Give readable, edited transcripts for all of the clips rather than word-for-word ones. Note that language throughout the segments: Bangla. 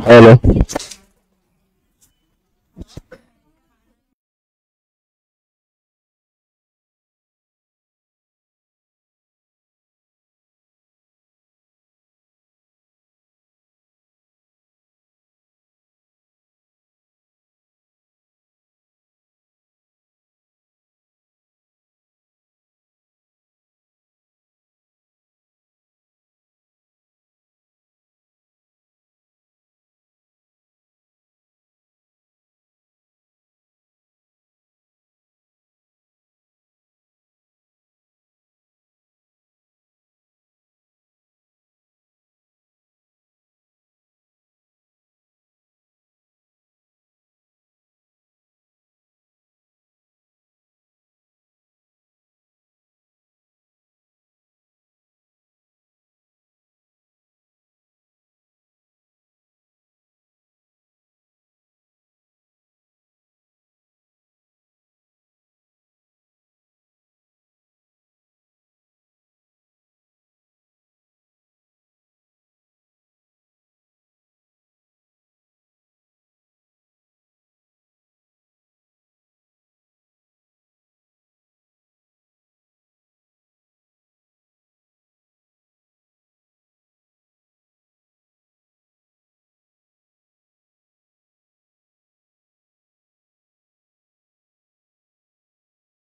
হ্যালো,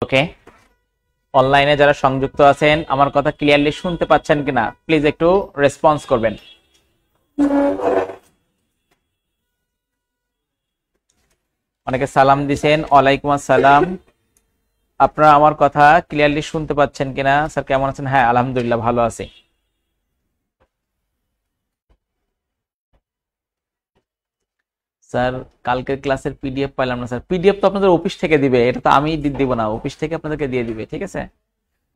ওকে, অনলাইনে যারা সংযুক্ত আছেন আমার কথা ক্লিয়ারলি শুনতে পাচ্ছেন কিনা প্লিজ একটু রেসপন্স করবেন। অনেকে সালাম দিছেন, ওয়ালাইকুম আসসালাম। আপনারা আমার কথা ক্লিয়ারলি শুনতে পাচ্ছেন কিনা? স্যার কেমন আছেন? হ্যাঁ আলহামদুলিল্লাহ ভালো আছি। স্যার কালকের ক্লাসের পিডিএফ পাইলাম না স্যার। পিডিএফ তো আপনাদের অফিস থেকে দিবে, এটা তো আমি দিব না, অফিস থেকে আপনাদেরকে দিয়ে দিবে। ঠিক আছে,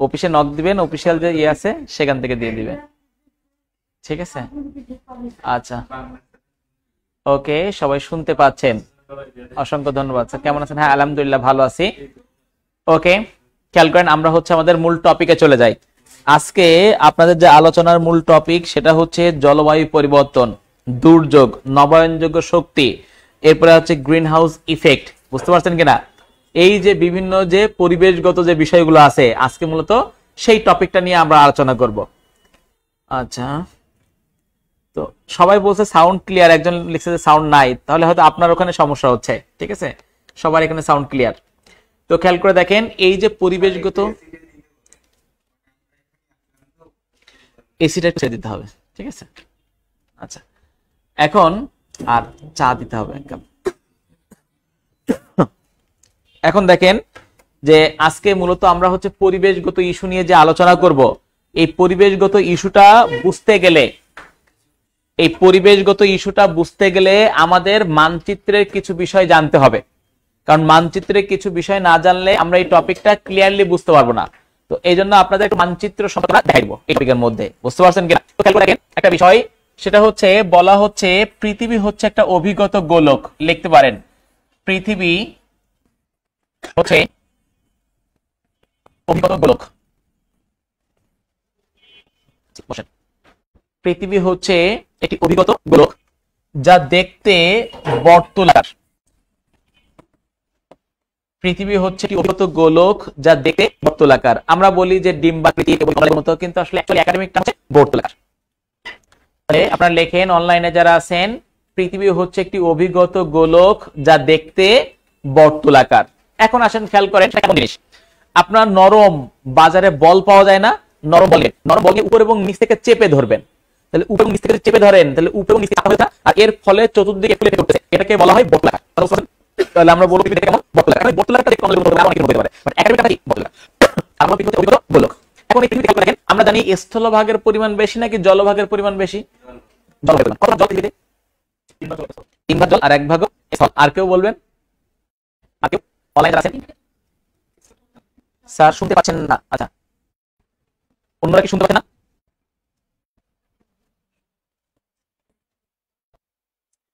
অফিসে নক দিবেন, অফিসিয়াল যে ইয়ে আছে সেখান থেকে দিয়ে দিবে। ঠিক আছে, আচ্ছা ওকে, সবাই শুনতে পাচ্ছেন? অসংখ্য ধন্যবাদ। স্যার কেমন আছেন? হ্যাঁ আলহামদুলিল্লাহ ভালো আছি। ওকে, খেয়াল করেন, আমরা হচ্ছে আমাদের মূল টপিকে চলে যাই। আজকে আপনাদের যে আলোচনার মূল টপিক সেটা হচ্ছে জলবায়ু পরিবর্তন, দুর্যোগ, নবায়নযোগ্য শক্তি, এরপরে হচ্ছে গ্রিন হাউস ইফেক্ট। বুঝতে পারছেন কিনা? এই যে বিভিন্ন যে পরিবেশগত যে বিষয়গুলো আছে, আজকে মূলত সেই টপিকটা নিয়ে আমরা আলোচনা করব। আচ্ছা, তো সবাই বলছে সাউন্ড ক্লিয়ার, একজন লিখছে যে সাউন্ড নাই, তাহলে হয়তো আপনার ওখানে সমস্যা হচ্ছে। ঠিক আছে, সবার এখানে সাউন্ড ক্লিয়ার। তো খেয়াল করে দেখেন, এই যে পরিবেশগত, এসিটা একটু দিতে হবে। ঠিক আছে, আচ্ছা এখন আর চা দিতে হবে এক কাপ। এখন দেখেন যে আজকে মূলত আমরা হচ্ছে পরিবেশগত ইস্যু নিয়ে যে আলোচনা করব, এই পরিবেশগত ইস্যুটা বুঝতে গেলে, এই পরিবেশগত ইস্যুটা বুঝতে গেলে আমাদের মানচিত্রের কিছু বিষয় জানতে হবে। কারণ মানচিত্রের কিছু বিষয় না জানলে আমরা এই টপিকটা ক্লিয়ারলি বুঝতে পারবো না। তো এই জন্য আপনাদের একটু মানচিত্র সম্পর্কে দেখাইবো এই টপিকের মধ্যে। বুঝতে পারছেন কিনা? তো খেয়াল করে দেখেন একটা বিষয়, সেটা হচ্ছে বলা হচ্ছে পৃথিবী হচ্ছে একটা অভিগত গোলক। লিখতে পারেন, পৃথিবী হচ্ছে অভিগত গোলক। বসেন। পৃথিবী হচ্ছে একটি অভিগত গোলক যা দেখতে বর্তুলাকার। পৃথিবী হচ্ছে একটি অভিগত গোলক যা দেখতে বর্তুলাকার। আমরা বলি যে ডিম্বাকৃতি মতো, কিন্তু আসলে অ্যাকচুয়ালি একাডেমিক টার্ম হচ্ছে বর্তুলাকার। তাহলে আপনারা লেখেন অনলাইনে যারা আছেন, পৃথিবী হচ্ছে একটি অভিগত গোলক যা দেখতে বর্তুলাকার। এখন আসেন খেয়াল করেন কেমন জিনিস। আপনার নরম বাজারে বল পাওয়া যায় না, নরম বলকে উপর এবং নিচ থেকে চেপে ধরবেন। তাহলে উপর এবং নিচ থেকে চেপে ধরেন, তাহলে উপর এবং নিচ থেকে হয়ে যায়, আর এর ফলে চতুর্দিকে ফুলে উঠতেছে, এটাকে বলা হয় বর্তুলাকার। তাহলে আমরা বলবো পৃথিবী কেমন? বর্তুলাকার। মানে বর্তুলাকারটা দেখতে অনেক হতে পারে, বাট একাডেমিক কি বর্তুলাকার। আমরা পৃথিবী হচ্ছে অভিগত গোলক। এখন এই পৃথিবী দেখেন, আমরা জানি স্থলভাগের পরিমাণ বেশি নাকি জলভাগের পরিমাণ বেশি? জলভাগের। কত জল পৃথিবীতে? 3 ভাগ জল আর 1 ভাগ স্থল। আর কেউ বলবেন? আর কেউ অনলাইনে আছেন? স্যার শুনতে পাচ্ছেন না? আচ্ছা, অন্যরা কি শুনতে পাচ্ছেন না?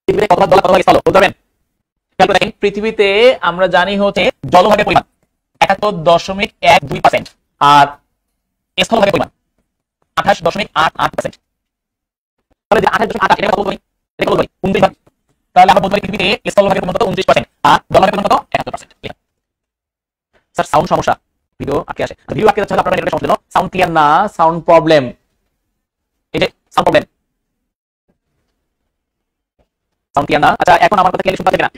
পৃথিবীতে কত ভাগ জল, কত ভাগ স্থল বলতে পারবেন? খেয়াল করে দেখেন, পৃথিবীতে আমরা জানি হচ্ছে জলভাগের পরিমাণ 71.12%, আর স্থলভাগের পরিমাণ 28.88%। তাহলে যে 28.88 এটা কত বলবো? এটা কত বলবো? 29 ভাগ। তাহলে আমরা বলতে পারি পৃথিবীতে স্থল ভাগের পরিমাণ কত? 29% আর জল ভাগের পরিমাণ কত? 71%। স্যার সাউন্ড সমস্যা, ভিডিও আটকে আসে। ভিডিও আটকে যাচ্ছে হলে আপনারা নেটের সমস্যা জন্য সাউন্ড ক্লিয়ার না, সাউন্ড প্রবলেম, এই যে সাউন্ড প্রবলেম, সাউন্ড ক্লিয়ার না। আচ্ছা এখন আমার কথা ক্লিয়ার শুনতে পাচ্ছেন কিনা?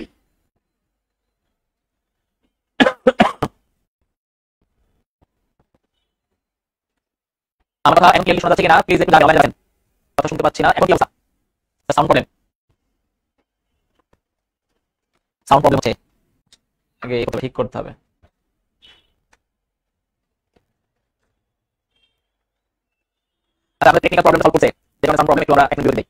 আমার কথা এখন ক্লিয়ার শোনা যাচ্ছে কিনা? প্লিজ একটু জানাবেন, জানাবেন। কথা শুনতে পাচ্ছি না, এখন কি অবস্থা? সাউন্ড প্রবলেম, সাউন্ড প্রবলেম হচ্ছে, আগে এটা ঠিক করতে হবে। আচ্ছা আমরা টেকনিক্যাল প্রবলেম সলভ করতে যে কারণে সাউন্ড প্রবলেম একটু আমরা এখন বিরতি দেই।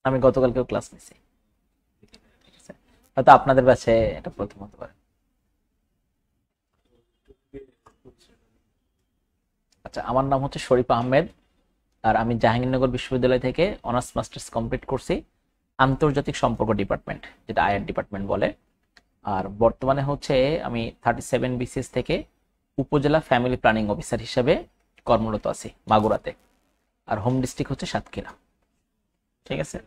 আমি গতকালকেও ক্লাস নিছি, ঠিক আছে? হয়তো আপনাদের ব্যাচে এটা প্রথম হতে পারে। আচ্ছা আমার নাম হচ্ছে শরীফ আহমেদ, আর আমি জাহাঙ্গীরনগর বিশ্ববিদ্যালয় থেকে অনার্স মাস্টার্স কমপ্লিট করছি আন্তর্জাতিক সম্পর্ক ডিপার্টমেন্ট, যেটা আইআর ডিপার্টমেন্ট বলে। আর বর্তমানে হচ্ছে আমি 37 বিসিএস থেকে উপজেলা ফ্যামিলি প্ল্যানিং অফিসার হিসেবে কর্মরত আছি মাগুরাতে। আর হোম ডিস্ট্রিক্ট হচ্ছে সাতক্ষীরা, ঠিক আছে?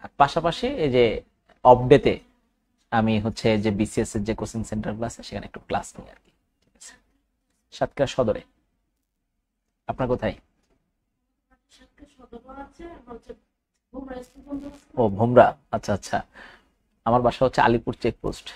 আর পাশাপাশি এই যে অফডেতে আমি হচ্ছে যে বিসিএস এর যে কোচিং সেন্টার গুলো আছে সেখানে একটু ক্লাস নিই আর কি, ঠিক আছে? সাতক্ষীরা সদরে। আপনার কোথায়? ও ভোমরা, আচ্ছা আচ্ছা। আমার বাসা হচ্ছে আলিপুর চেকপোস্ট।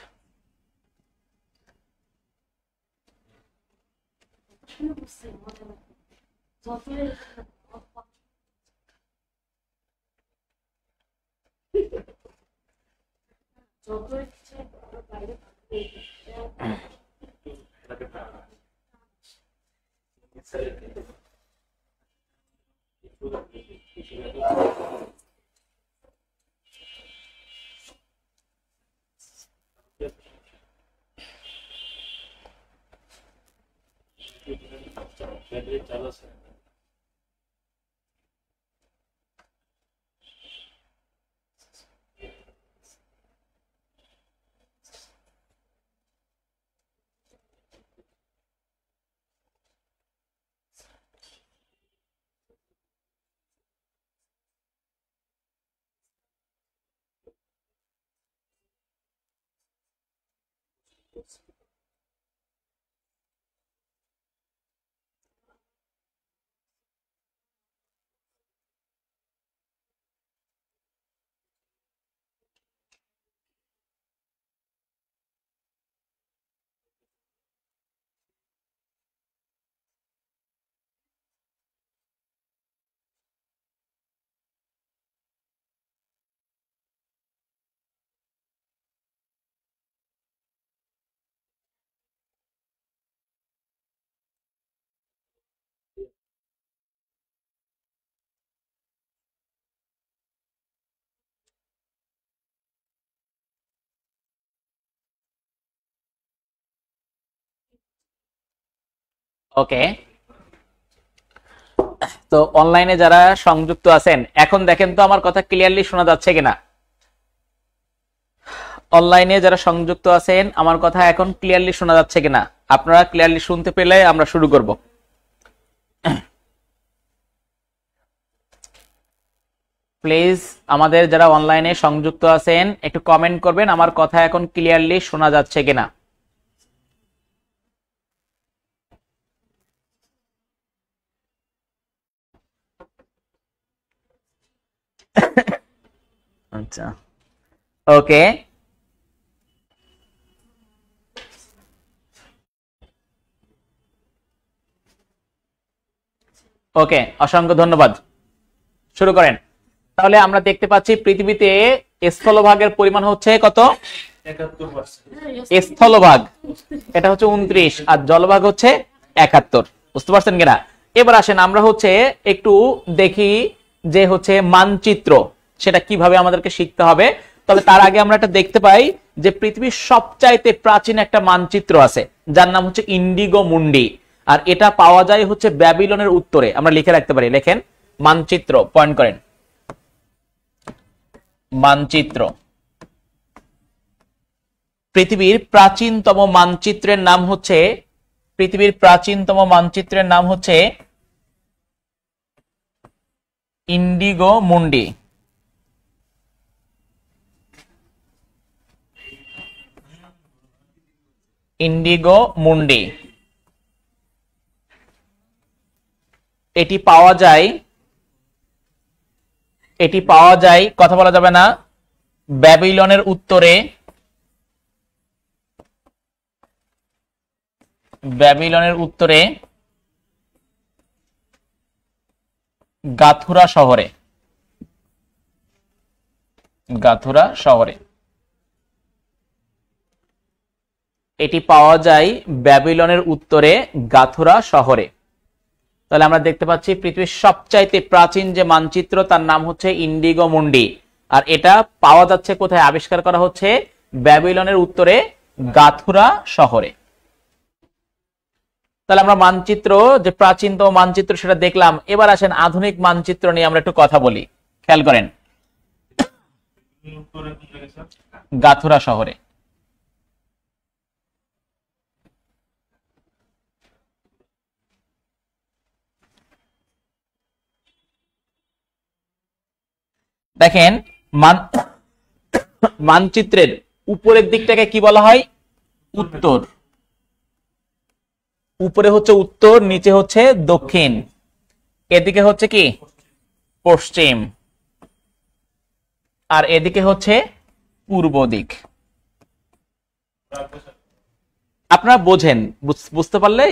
ওকে, তো অনলাইনে যারা সংযুক্ত আছেন এখন দেখেন তো আমার কথা ক্লিয়ারলি শোনা যাচ্ছে কিনা। অনলাইনে যারা সংযুক্ত আছেন আমার কথা এখন ক্লিয়ারলি শোনা যাচ্ছে কিনা। আপনারা ক্লিয়ারলি শুনতে পেলে আমরা শুরু করব। প্লিজ আমাদের যারা অনলাইনে সংযুক্ত আছেন একটু কমেন্ট করবেন আমার কথা এখন ক্লিয়ারলি শোনা যাচ্ছে কিনা। আচ্ছা, ওকে, ওকে, অসংখ্য ধন্যবাদ। শুরু করেন। তাহলে আমরা দেখতে পাচ্ছি পৃথিবীতে স্থলভাগের পরিমাণ হচ্ছে কত? 71%। স্থলভাগ এটা হচ্ছে 29 আর জলভাগ হচ্ছে 71। বুঝতে পারছেন কিনা? এবার আসেন আমরা হচ্ছে একটু দেখি যে হচ্ছে মানচিত্র সেটা কিভাবে আমাদেরকে শিখতে হবে। তবে তার আগে আমরা একটা দেখতে পাই যে পৃথিবীর সবচাইতে প্রাচীন একটা মানচিত্র আছে যার নাম হচ্ছে ইন্ডিগো মুন্ডি, আর এটা পাওয়া যায় হচ্ছে ব্যাবিলনের উত্তরে। আমরা লিখে রাখতে পারি, লেখেন মানচিত্র, পয়েন্ট করেন মানচিত্র। পৃথিবীর প্রাচীনতম মানচিত্রের নাম হচ্ছে ইন্ডিগো মুন্ডি। ইন্ডিগো মুন্ডি এটি পাওয়া যায় কথা বলা যাবে না, ব্যাবিলনের উত্তরে, গাথুরা শহরে। এটি পাওয়া যায় ব্যাবিলনের উত্তরে গাথুরা শহরে। তাহলে আমরা দেখতে পাচ্ছি পৃথিবীর সবচাইতে প্রাচীন যে মানচিত্র তার নাম হচ্ছে ইন্ডিগো মুন্ডি, আর এটা পাওয়া যাচ্ছে কোথায়? আবিষ্কার করা হচ্ছে ব্যাবিলনের উত্তরে গাথুরা শহরে। তাহলে আমরা মানচিত্র যে প্রাচীনতম মানচিত্র সেটা দেখলাম। এবার আসেন আধুনিক মানচিত্র নিয়ে আমরা একটু কথা বলি। খেয়াল করেন, গাথুরা শহরে। দেখেন মানচিত্রের উপরের দিকটাকে কি বলা হয়? উত্তর। উপরে হচ্ছে উত্তর, নিচে হচ্ছে দক্ষিণ, এদিকে হচ্ছে কি পশ্চিম, আর এদিকে হচ্ছে পূর্ব দিক। আপনারা বোঝেন, বুঝতে পারলে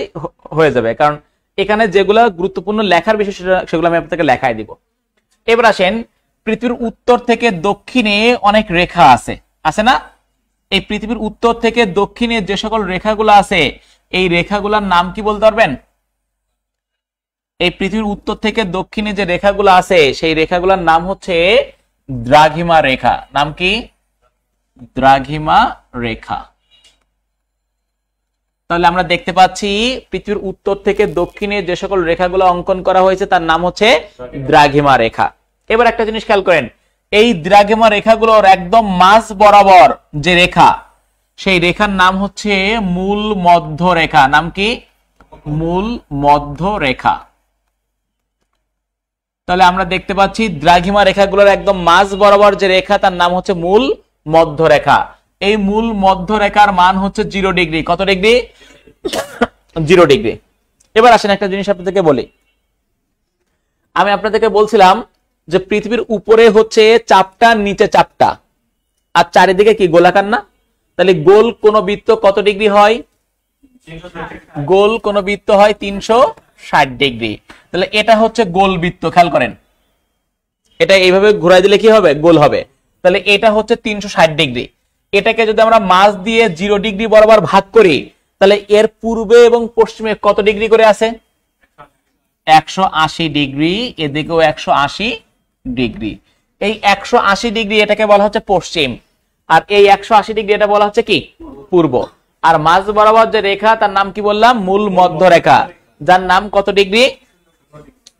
হয়ে যাবে, কারণ এখানে যেগুলো গুরুত্বপূর্ণ লেখার বিষয় সেগুলো আমি আপনাদেরকে লেখায় দিব। এবার আসেন, পৃথিবীর উত্তর থেকে দক্ষিণে অনেক রেখা আছে না? এই পৃথিবীর উত্তর থেকে দক্ষিণে যে সকল রেখাগুলো আছে এই রেখাগুলোর নাম কি বলতে পারবেন? এই পৃথিবীর উত্তর থেকে দক্ষিণে যে রেখাগুলো আছে সেই রেখাগুলোর নাম হচ্ছে দ্রাঘিমা রেখা। নাম কি? দ্রাঘিমা রেখা। তাহলে আমরা দেখতে পাচ্ছি পৃথিবীর উত্তর থেকে দক্ষিণে যে সকল রেখাগুলো অঙ্কন করা হয়েছে তার নাম হচ্ছে দ্রাঘিমা রেখা। এবার একটা জিনিস খেয়াল করেন, এই দ্রাঘিমা রেখাগুলোর একদম মাঝ বরাবর যে রেখা, সেই রেখার নাম হচ্ছে মূল মধ্য রেখা। নাম কি? মূল মধ্য রেখা। তাহলে আমরা দেখতে পাচ্ছি দ্রাঘিমা রেখাগুলোর একদম মাঝ বরাবর যে রেখা তার নাম হচ্ছে মূল মধ্য রেখা। এই মূল মধ্য রেখার মান হচ্ছে 0 ডিগ্রি। কত ডিগ্রি? 0 ডিগ্রি। এবার আসেন একটা জিনিস আপনাদেরকে বলি। আমি আপনাদেরকে বলছিলাম যে পৃথিবীর উপরে হচ্ছে চাপটা, নিচে চাপটা, আর চারিদিকে কি গোলাকার না? তাহলে গোল কোন বৃত্ত কত ডিগ্রি হয়? গোল কোন বৃত্ত হয় 360 ডিগ্রি। তাহলে এটা হচ্ছে গোল বৃত্ত। খেয়াল করেন, এটা এইভাবে ঘুরাই দিলে কি হবে? গোল হবে। তাহলে এটা হচ্ছে 360 ডিগ্রি। এটাকে যদি আমরা মাঝ দিয়ে 0 ডিগ্রি বরাবর ভাগ করি, তাহলে এর পূর্বে এবং পশ্চিমে কত ডিগ্রি করে আছে? 180 ডিগ্রি। এদিকেও 180 ডিগ্রি। এই 180 ডিগ্রি এটাকে বলা হচ্ছে পশ্চিম, আর এই 180 ডিগ্রি এটা বলা হচ্ছে কি? পূর্ব। আর মাঝ বরাবর যে রেখা তার নাম কি বললাম? মূল মধ্য রেখা, যার নাম কত ডিগ্রি?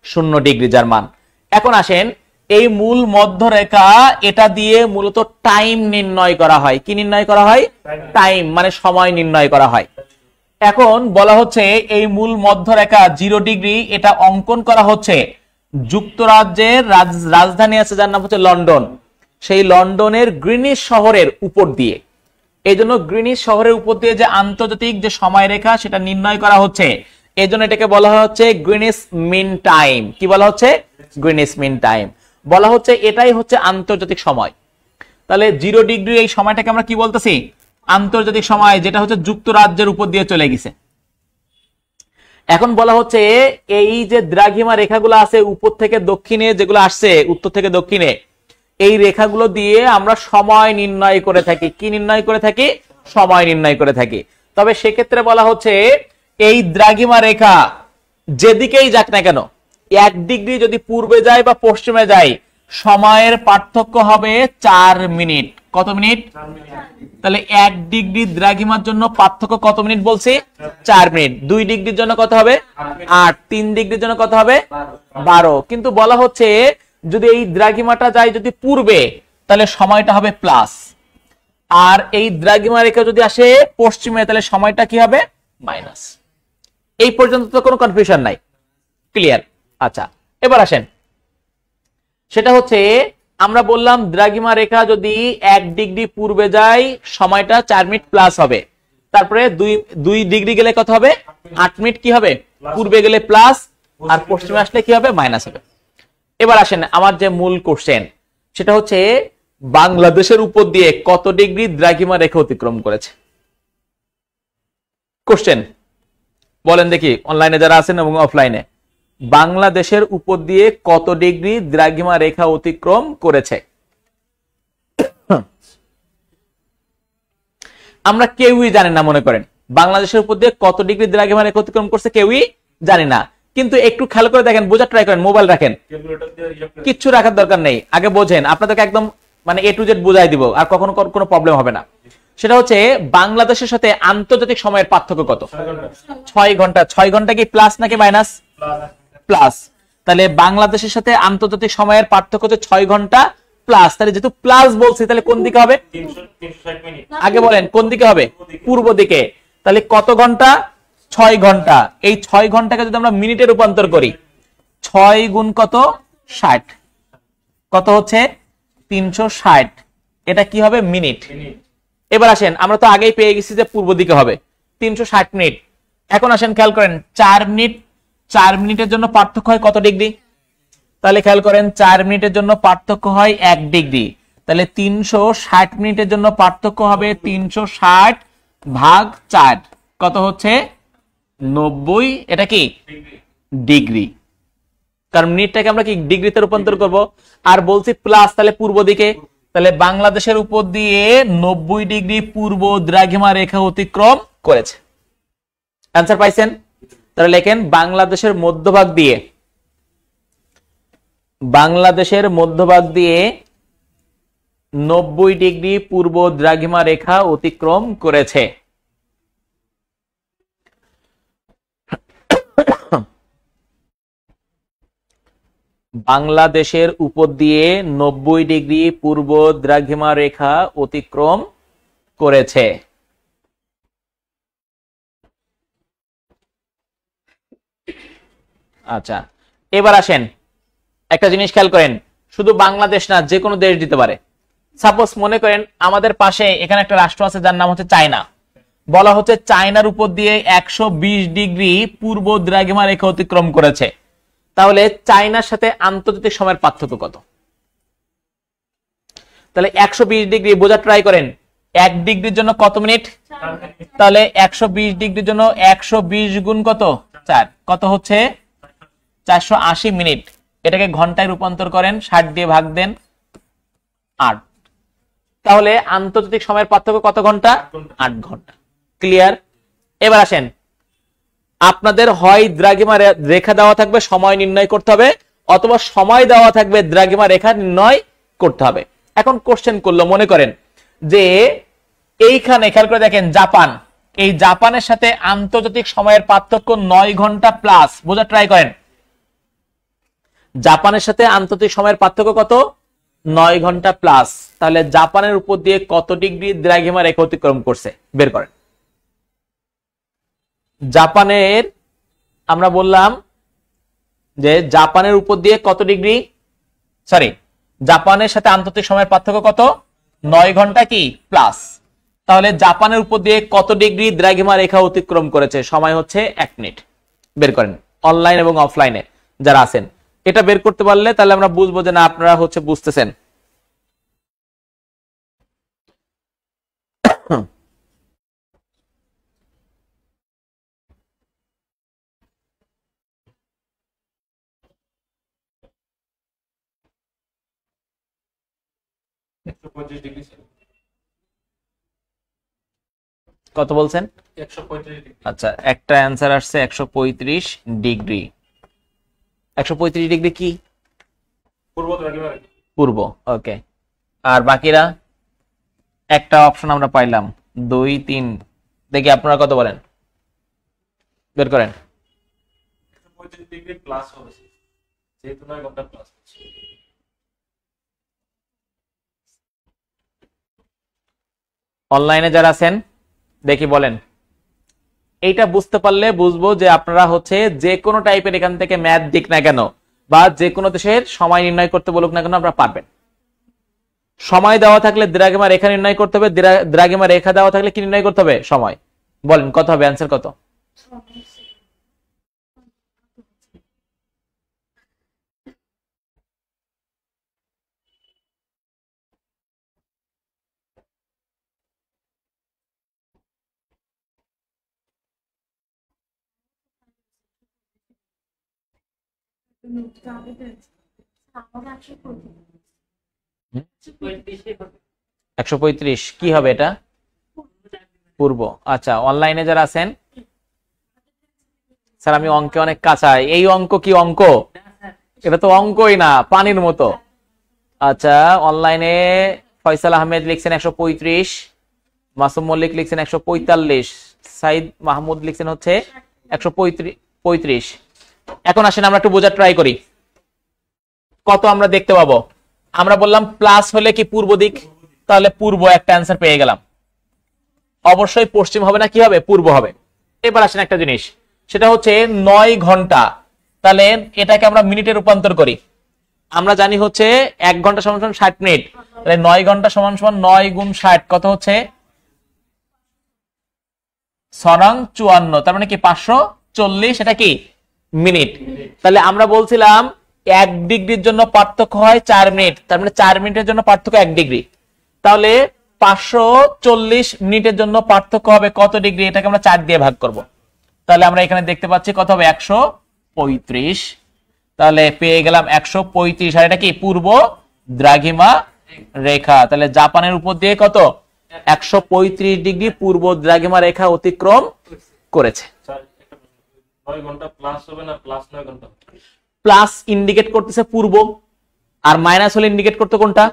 0 ডিগ্রি, যার মান। এখন আসেন, এই মূল মধ্য রেখা, এটা দিয়ে মূলত টাইম নির্ণয় করা হয়। কি নির্ণয় করা হয়? টাইম, মানে সময় নির্ণয় করা হয়। এখন বলা হচ্ছে এই মূল মধ্য রেখা 0 ডিগ্রি, এটা অঙ্কন করা হচ্ছে যুক্তরাজ্যের রাজধানী আছে যার নাম হচ্ছে লন্ডন। সেই লন্ডনের গ্রিনিচ শহরের উপর দিয়ে, এই জন্য গ্রিনিচ শহরের উপর দিয়ে যে আন্তর্জাতিক যে সময় রেখা সেটা নির্ণয় করা হচ্ছে, এই জন্য এটাকে বলা হচ্ছে গ্রিনিচ মিন টাইম। কি বলা হচ্ছে? গ্রিনিচ মিন টাইম বলা হচ্ছে। এটাই হচ্ছে আন্তর্জাতিক সময়। তাহলে 0 ডিগ্রি এই সময়টাকে আমরা কি বলতেছি? আন্তর্জাতিক সময়, যেটা হচ্ছে যুক্তরাজ্যের উপর দিয়ে চলে গেছে। এখন বলা হচ্ছে এই যে দ্রাঘিমা রেখাগুলো আছে উপর থেকে দক্ষিণে, যেগুলো আসছে উত্তর থেকে দক্ষিণে, এই রেখাগুলো দিয়ে আমরা সময় নির্ণয় করে থাকি। কি নির্ণয় করে থাকি? সময় নির্ণয় করে থাকি। তবে সেক্ষেত্রে বলা হচ্ছে এই দ্রাঘিমা রেখা যেদিকেই যাক না কেন, 1 ডিগ্রি যদি পূর্বে যায় বা পশ্চিমে যায়, সময়ের পার্থক্য হবে 4 মিনিট। কত মিনিট? তাহলে 1 ডিগ্রি দ্রাঘিমার জন্য পার্থক্য কত মিনিট বলছি? 4 মিনিট। 2 ডিগ্রির জন্য কত হবে? 8। 3 ডিগ্রির জন্য কত হবে? 12। কিন্তু বলা হচ্ছে যদি এই দ্রাঘিমাটা যায় যদি পূর্বে, তাহলে সময়টা হবে প্লাস, আর এই দ্রাঘিমা রেখা যদি আসে পশ্চিমে, তাহলে সময়টা কি হবে? মাইনাস। এই পর্যন্ত তো কোনো কনফিউশন নাই, ক্লিয়ার? আচ্ছা, এবার আসেন, সেটা হচ্ছে আমরা বললাম দ্রাঘিমা রেখা যদি 1 ডিগ্রি পূর্বে যায় সময়টা 4 মিনিট প্লাস হবে, তারপরে 2 ডিগ্রি গেলে কত হবে? 8 মিনিট কি হবে? পূর্বে গেলে প্লাস, আর পশ্চিমে আসলে কি হবে? মাইনাস হবে। এবার আসেন আমার যে মূল কোশ্চেন, সেটা হচ্ছে বাংলাদেশের উপর দিয়ে কত ডিগ্রি দ্রাঘিমা রেখা অতিক্রম করেছে? কোশ্চেন বলেন দেখি, অনলাইনে যারা আছেন এবং অফলাইনে, বাংলাদেশের উপর দিয়ে কত ডিগ্রি দ্রাঘিমা রেখা অতিক্রম করেছে? আমরা কেউই জানি না। মনে করেন বাংলাদেশের উপর দিয়ে কত ডিগ্রি দ্রাঘিমা রেখা অতিক্রম করছে কেউই জানি না। কিন্তু একটু খেয়াল করে দেখেন, বোঝার ট্রাই করেন, মোবাইল রাখেন, কিচ্ছু রাখার দরকার নেই, আগে বোঝেন, আপনাদেরকে একদম মানে A to Z বুঝাই দিব, আর কখনো কোনো প্রবলেম হবে না। সেটা হচ্ছে বাংলাদেশের সাথে আন্তর্জাতিক সময়ের পার্থক্য কত? 6 ঘন্টা। 6 ঘন্টা কি প্লাস নাকি মাইনাস? প্লাস। তাহলে বাংলাদেশের সাথে আন্তর্জাতিক সময়ের পার্থক্য হচ্ছে 6 ঘন্টা প্লাস। তাহলে যেহেতু প্লাস বলছি, তাহলে কোন দিকে হবে? আগে বলেন কোন দিকে হবে? পূর্ব দিকে। তাহলে কত ঘন্টা? 6 ঘন্টা। এই 6 ঘন্টাকে যদি আমরা মিনিটে রূপান্তর করি, 6 গুণ কত? 60। কত হচ্ছে? 360। এটা কি হবে? মিনিট। এবার আসেন, আমরা তো আগেই পেয়ে গেছি যে পূর্ব দিকে হবে 360 মিনিট। এখন আসেন খেয়াল করেন, 4 মিনিট, 4 মিনিটের জন্য পার্থক্য হয় কত ডিগ্রি? তাহলে খেয়াল করেন 4 মিনিটের জন্য পার্থক্য হয় 1 ডিগ্রি। তাহলে 360 মিনিটের জন্য পার্থক্য হবে 360 ভাগ 4। কত হচ্ছে? 90। এটা কি? ডিগ্রি। কারণ মিনিটটাকে আমরা কি ডিগ্রিতে রূপান্তর করব। আর বলছি প্লাস, তাহলে পূর্ব দিকে। তাহলে বাংলাদেশের উপর দিয়ে 90 ডিগ্রি পূর্ব দ্রাঘিমা রেখা অতিক্রম করেছে। অ্যান্সার পাইছেন? তাহলে লেখেন বাংলাদেশের মধ্যভাগ দিয়ে, বাংলাদেশের মধ্যভাগ দিয়ে 90 ডিগ্রি পূর্ব দ্রাঘিমা রেখা অতিক্রম করেছে। বাংলাদেশের উপর দিয়ে 90 ডিগ্রি পূর্ব দ্রাঘিমা রেখা অতিক্রম করেছে। আচ্ছা, এবার আসেন একটা জিনিস খেয়াল করেন, শুধু বাংলাদেশ না, যে কোনো দেশ দিতে পারে। সাপোজ মনে করেন আমাদের পাশে এখানে একটা রাষ্ট্র আছে যার নাম হচ্ছে চায়না, বলা হচ্ছে চায়নার উপর দিয়ে 120 ডিগ্রি পূর্ব দ্রাঘিমা রেখা অতিক্রম করেছে। তাহলে চায়নার সাথে আন্তর্জাতিক সময়ের পার্থক্য কত? তাহলে 120 ডিগ্রি বোঝা ট্রাই করেন, 1 ডিগ্রির জন্য কত মিনিট? তাহলে 120 ডিগ্রির জন্য 120 গুণ কত? 4, কত হচ্ছে? 480 মিনিট। এটাকে ঘন্টায় রূপান্তর করেন, 60 দিয়ে ভাগ দেন, 8। তাহলে আন্তর্জাতিক সময়ের পার্থক্য কত ঘন্টা? 8 ঘন্টা। ক্লিয়ার? এবার আসেন, আপনাদের হয় দ্রাঘিমা রেখা দেওয়া থাকবে, সময় নির্ণয় করতে হবে, অথবা সময় দেওয়া থাকবে, দ্রাঘিমা রেখা নির্ণয় করতে হবে। এখন কোশ্চেন করলো, মনে করেন যে এইখানে খেয়াল করে দেখেন জাপান, এই জাপানের সাথে আন্তর্জাতিক সময়ের পার্থক্য 9 ঘন্টা প্লাস। বোঝা ট্রাই করেন, জাপানের সাথে আন্তর্জাতিক সময়ের পার্থক্য কত? 9 ঘন্টা প্লাস। তাহলে জাপানের উপর দিয়ে কত ডিগ্রি দ্রাঘিমা রেখা অতিক্রম করছে বের করেন। জাপানের, আমরা বললাম যে জাপানের উপর দিয়ে কত ডিগ্রি, সরি, জাপানের সাথে আন্তর্জাতিক সময়ের পার্থক্য কত? 9 ঘন্টা কি প্লাস। তাহলে জাপানের উপর দিয়ে কত ডিগ্রি দ্রাঘিমা রেখা অতিক্রম করেছে? সময় হচ্ছে 1 মিনিট। বের করেন অনলাইন এবং অফলাইনে যারা আছেন। এটা বের করতে পারলে তাহলে আমরা বুঝবো যে না আপনারা হচ্ছে বুঝতেছেন। কত বলছেন? 135। আচ্ছা, একটা অ্যান্সার আসছে 135 ডিগ্রি। 135 ডিগ্রি কি? পূর্ব দ্রাঘিমা রেখা। পূর্ব, ওকে। আর বাকিরা একটা অপশন আমরা পাইলাম, 2, 3। দেখি আপনারা কত বলেন, বের করেন। 135 ডিগ্রি প্লাস হবে, যেহেতু 9 ঘন্টা প্লাস। অনলাইনে যারা আছেন দেখি বলেন। এইটা বুঝতে পারলে বুঝবো যে আপনারা হচ্ছে যে কোনো টাইপের এখান থেকে ম্যাথ দিক না কেন, বা যে কোনো দেশের সময় নির্ণয় করতে বলুক না কেন, আপনারা পারবেন। সময় দেওয়া থাকলে দ্রাঘিমা রেখা নির্ণয় করতে হবে, দ্রাঘিমা রেখা দেওয়া থাকলে কি নির্ণয় করতে হবে? সময়। বলেন কত হবে, অ্যান্সার কত? হুম? 135 কি হবে এটা? পূর্ব। আচ্ছা, অনলাইনে যারা আছেন, স্যার আমি অঙ্কে অনেক কাঁচা, এই অঙ্ক কি অঙ্ক? এটা তো অঙ্কই না, পানির মতো। আচ্ছা, অনলাইনে ফয়সাল আহমেদ লিখছেন 135, মাসুম মল্লিক লিখছেন 145, সাইদ মাহমুদ লিখছেন হচ্ছে 135। এখন আসেন আমরা একটু বোঝার ট্রাই করি, কত আমরা দেখতে পাবো। আমরা বললাম প্লাস হলে কি পূর্ব দিক, তাহলে পূর্ব একটা অ্যান্সার পেয়ে গেলাম। অবশ্যই পশ্চিম হবে না, কি হবে? পূর্ব হবে। এবার আসেন একটা জিনিস, সেটা হচ্ছে 9 ঘন্টা। তাহলে এটাকে আমরা মিনিটে রূপান্তর করি। আমরা জানি হচ্ছে 1 ঘন্টা সমান সমান 60 মিনিট। তাহলে 9 ঘন্টা সমান সমান 9 গুণ 60 কত হচ্ছে? 6×54, তার মানে কি 540, এটা কি মিনিট। তাহলে আমরা বলছিলাম 1 ডিগ্রির জন্য পার্থক্য হয় 4 মিনিট, তার মানে 4 মিনিটের জন্য পার্থক্য 1 ডিগ্রি। তাহলে 540 মিনিটের জন্য পার্থক্য হবে কত ডিগ্রি? এটাকে আমরা 4 দিয়ে ভাগ করব। তাহলে আমরা এখানে দেখতে পাচ্ছি কত হবে? 135। তাহলে পেয়ে গেলাম 135। আর এটা কি? পূর্ব দ্রাঘিমা রেখা। তাহলে জাপানের উপর দিয়ে কত? 135 ডিগ্রি পূর্ব দ্রাঘিমা রেখা অতিক্রম করেছে। 9 ঘন্টা প্লাস হবে না প্লাস 9 ঘন্টা? প্লাস ইন্ডিকেট করতেছে পূর্ব, আর মাইনাস হলে ইন্ডিকেট করতে কোনটা?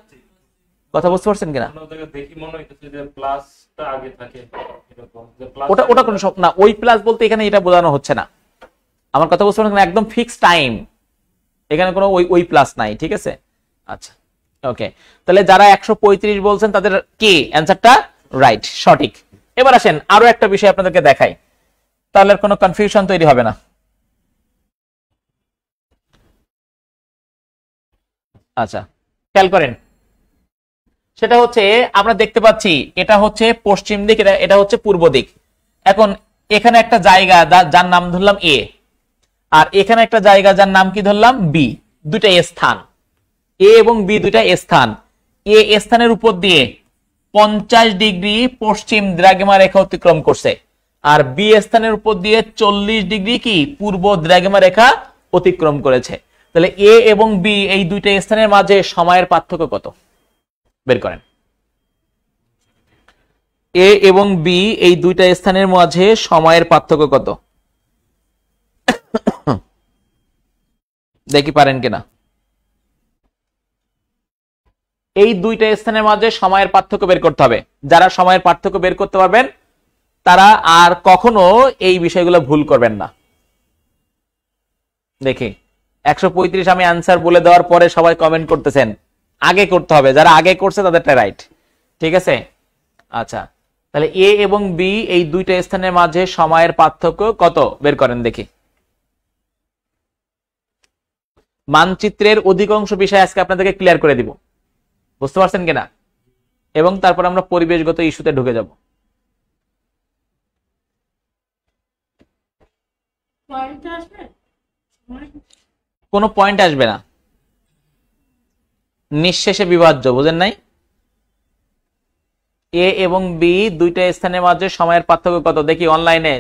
কথা বুঝতে পারছেন কিনা? দেখি মনে হইতেছে যে প্লাসটা আগে থাকে এরকম, যে প্লাস ওটা কোনো সব না, ওই প্লাস বলতে এখানে এটা বোঝানো হচ্ছে না। আমার কথা বুঝতে পারছেন? একদম ফিক্স টাইম, এখানে কোনো ওই প্লাস নাই, ঠিক আছে। আচ্ছা ওকে, তাহলে যারা 135 বলছেন তাদের কি অ্যান্সারটা রাইট, সঠিক। এবার আসেন আরো একটা বিষয় আপনাদেরকে দেখাই, তাহলে আর কোনো কনফিউশন তৈরি হবে না। আচ্ছা খেয়াল করেন, সেটা হচ্ছে আমরা দেখতে পাচ্ছি এটা হচ্ছে পশ্চিম দিক, এটা হচ্ছে পূর্ব দিক। এখন এখানে একটা জায়গা যার নাম ধরলাম এ, আর এখানে একটা জায়গা যার নাম কি ধরলাম বি, দুইটা স্থান, এ এবং বি দুইটা স্থান। এ স্থানের উপর দিয়ে 50 ডিগ্রি পশ্চিম দ্রাঘিমা রেখা অতিক্রম করছে, আর বি স্থানের উপর দিয়ে 40 ডিগ্রি কি পূর্ব দ্রাঘিমা রেখা অতিক্রম করেছে। তাহলে এ এবং বি এই দুইটা স্থানের মাঝে সময়ের পার্থক্য কত বের করেন। এ এবং বি এই দুইটা স্থানের মাঝে সময়ের পার্থক্য কত, দেখি পারেন কিনা। এই দুইটা স্থানের মাঝে সময়ের পার্থক্য বের করতে হবে। যারা সময়ের পার্থক্য বের করতে পারবেন তারা আর কখনো এই বিষয়গুলো ভুল করবেন না। দেখি 135 আমি আনসার বলে দেওয়ার পরে সবাই কমেন্ট করতেছেন, আগে করতে হবে, যারা আগে করছে তাদেরটা রাইট, ঠিক আছে। আচ্ছা তাহলে এ এবং বি এই দুইটা স্থানের মাঝে সময়ের পার্থক্য কত বের করেন দেখি। মানচিত্রের অধিকাংশ বিষয় আজকে আপনাদেরকে ক্লিয়ার করে দিব, বুঝতে পারছেন কিনা, এবং তারপর আমরা পরিবেশগত ইস্যুতে ঢুকে যাব। কোনো পয়েন্ট আসবে না, নিঃশেষে বিভাজ্য, বুঝেন নাই। এ এবং বি দুইটা স্থানের মাঝে সময়ের পার্থক্য কত দেখি অনলাইনে।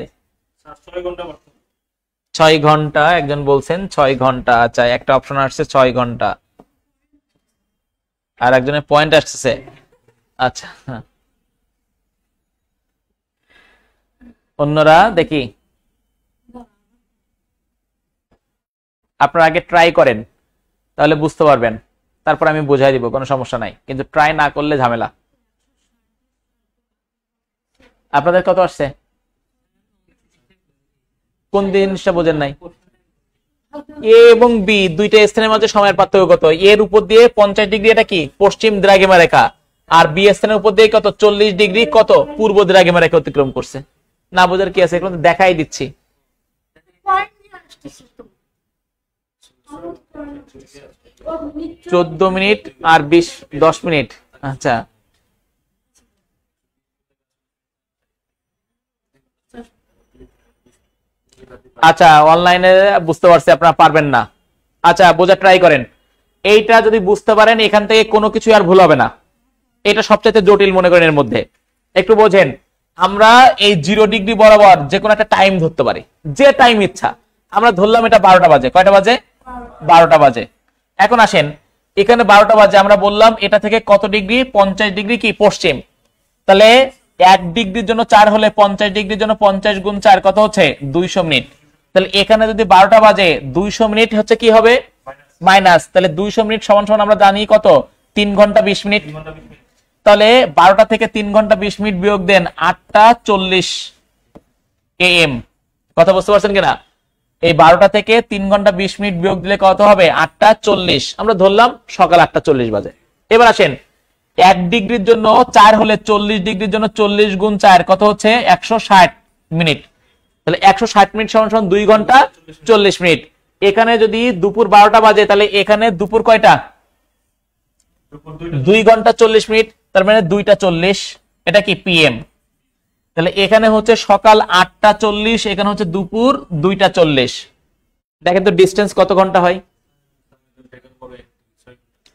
6 ঘন্টা একজন বলছেন, 6 ঘন্টা। আচ্ছা একটা অপশন আসছে 6 ঘন্টা, আর একজনের পয়েন্ট আসছে। আচ্ছা অন্যরা দেখি, আপনারা আগে ট্রাই করেন তাহলে বুঝতে পারবেন, তারপর আমি বুঝাই দিব, কোনো সমস্যা নাই, কিন্তু ট্রাই না করলে ঝামেলা। আপনাদের কত আসছে, কোন জিনিসটা বোঝেন নাই। এ এবং বি দুইটা স্থানের মাঝে সময়ের পার্থক্য কত, এর উপর দিয়ে 50 ডিগ্রি এটা কি পশ্চিম দ্রাঘিমা রেখা, আর বি স্থানের উপর দিয়ে কত 40 ডিগ্রি কত পূর্ব দ্রাঘিমা রেখা অতিক্রম করছে। না বোঝার কি আছে, এগুলো দেখাই দিচ্ছি। 14 মিনিট আর 10 মিনিট। আচ্ছা আচ্ছা অনলাইনে বুঝতে পারছি আপনারা পারবেন না। আচ্ছা বোঝা ট্রাই করেন, এইটা যদি বুঝতে পারেন এখান থেকে কোনো কিছু আর ভুল হবে না। এটা সবচেয়ে জটিল মনে করেন এর মধ্যে, একটু বোঝেন। আমরা এই 0 ডিগ্রি বরাবর যে কোনো একটা টাইম ধরতে পারি, যে টাইম ইচ্ছা। আমরা ধরলাম এটা 12টা বাজে, কয়টা বাজে 12টা বাজে। এখন আসেন এখানে 12টা বাজে, আমরা বললাম এটা থেকে কত ডিগ্রি 50 ডিগ্রি কি পশ্চিম, তাহলে 1 ডিগ্রির জন্য 4 হলে 50 ডিগ্রির জন্য 50 গুণ 4 কত হচ্ছে 200 মিনিট। তাহলে এখানে যদি 12টা বাজে 200 মিনিট হচ্ছে কি হবে মাইনাস, তাহলে 200 মিনিট সমান সমান আমরা জানি কত 3 ঘন্টা 20 মিনিট। তাহলে 12টা থেকে 3 ঘন্টা 20 মিনিট বিয়োগ দেন 8টা 40 AM। কথা বুঝতে পারছেন কিনা, এই 12টা থেকে 3 ঘন্টা 20 মিনিট বিয়োগ দিলে কত হবে 8টা 40, আমরা ধরলাম সকাল 8টা 40 বাজে। এবার আসেন 1 ডিগ্রির জন্য 4 হলে 40 ডিগ্রির জন্য 40 গুণ 4 কত হচ্ছে 160 মিনিট। তাহলে 160 মিনিট সমান সমান 2 ঘন্টা 40 মিনিট। এখানে যদি দুপুর 12টা বাজে তাহলে এখানে দুপুর কয়টা 2 ঘন্টা 40 মিনিট, তার মানে 2টা 40, এটা কি PM। তাহলে এখানে হচ্ছে সকাল 8টা 40, এখানে হচ্ছে দুপুর 2টা 40। দেখেন তো ডিস্টেন্স কত ঘন্টা হয়,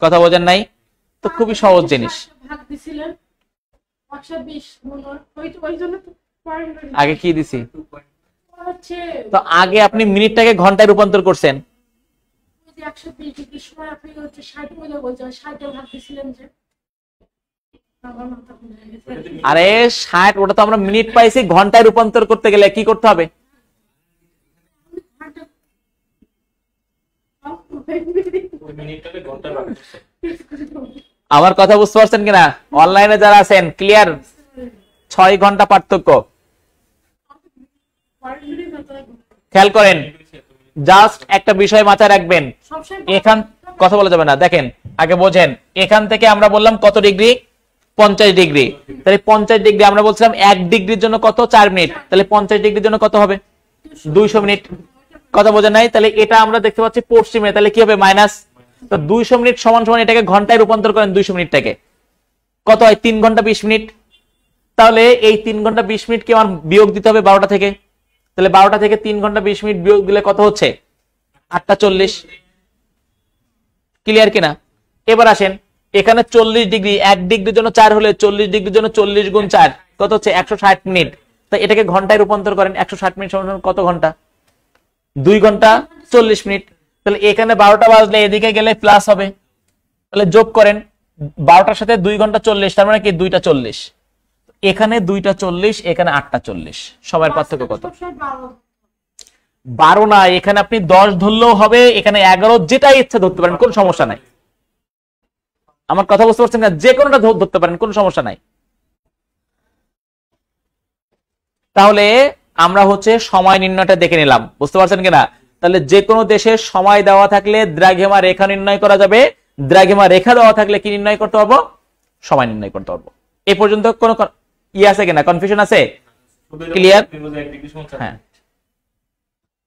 কথা বোঝেন নাই তো, খুবই সহজ জিনিস। আগে কি দিছি তো, আগে আপনি মিনিটটাকে ঘন্টায় রূপান্তর করছেন। আরে 60, ওটা তো আমরা মিনিট পাইছি, ঘন্টায় রূপান্তর করতে গেলে কি করতে হবে, আমার কথা বুঝতে পারছেন কিনা, অনলাইনে যারা আছেন ক্লিয়ার। 6 ঘন্টা পার্থক্য। খেয়াল করেন জাস্ট একটা বিষয় মাথায় রাখবেন, এখান কথা বলা যাবে না, দেখেন আগে বোঝেন, এখান থেকে আমরা বললাম কত ডিগ্রি, 50 ডিগ্রি, তাহলে 50 ডিগ্রি আমরা বলছিলাম 1 ডিগ্রির জন্য কত, 4 মিনিট, তাহলে 50 ডিগ্রির জন্য কত হবে, 200 মিনিট। কথা বোঝেন নাই? তাহলে এটা আমরা দেখতে পাচ্ছি পশ্চিমে, তাহলে কি হবে, মাইনাস। তো 200 মিনিট সমান সমান এটাকে ঘন্টায় রূপান্তর করেন, 200 মিনিটটাকে কত হয়, 3 ঘন্টা 20 মিনিট। তাহলে এই 3 ঘন্টা 20 মিনিট কি আমার বিয়োগ দিতে হবে 12টা থেকে, তাহলে 12টা থেকে 3 ঘন্টা 20 মিনিট বিয়োগ দিলে কত হচ্ছে, 8টা 40। ক্লিয়ার কিনা? এবার আসেন, এখানে 40 ডিগ্রি, 1 ডিগ্রির জন্য 4 হলে 40 ডিগ্রির জন্য 40 গুণ 4 কত হচ্ছে, 160 মিনিট। তো এটাকে ঘন্টায় রূপান্তর করেন, 160 মিনিট সমান কত ঘন্টা, 2 ঘন্টা 40 মিনিট। তাহলে এখানে 12টা বাজলে এদিকে গেলে প্লাস হবে, তাহলে যোগ করেন 12টার সাথে 2 ঘন্টা 40, তার মানে কি 2টা 40, এখানে 2টা 40, এখানে 8টা 40, সময়ের পার্থক্য কত, 12 না, এখানে আপনি 10 ধরলেও হবে, এখানে 11, যেটাই ইচ্ছা ধরতে পারেন, কোন সমস্যা নাই। আমার কথা বুঝতে পারছেন না? যে কোনোটা ধরতে পারেন, কোন সমস্যা নাই। তাহলে আমরা হচ্ছে সময় নির্ণয়টা দেখে নিলাম, বুঝতে পারছেন কিনা? তাহলে যে কোনো দেশের সময় দেওয়া থাকলে দ্রাঘিমা রেখা নির্ণয় করা যাবে, দ্রাঘিমা রেখা দেওয়া থাকলে কি নির্ণয় করতে পারবো, সময় নির্ণয় করতে পারবো। এ পর্যন্ত কোনো আছে কিনা, কনফিউশন আছে? ক্লিয়ার? হ্যাঁ,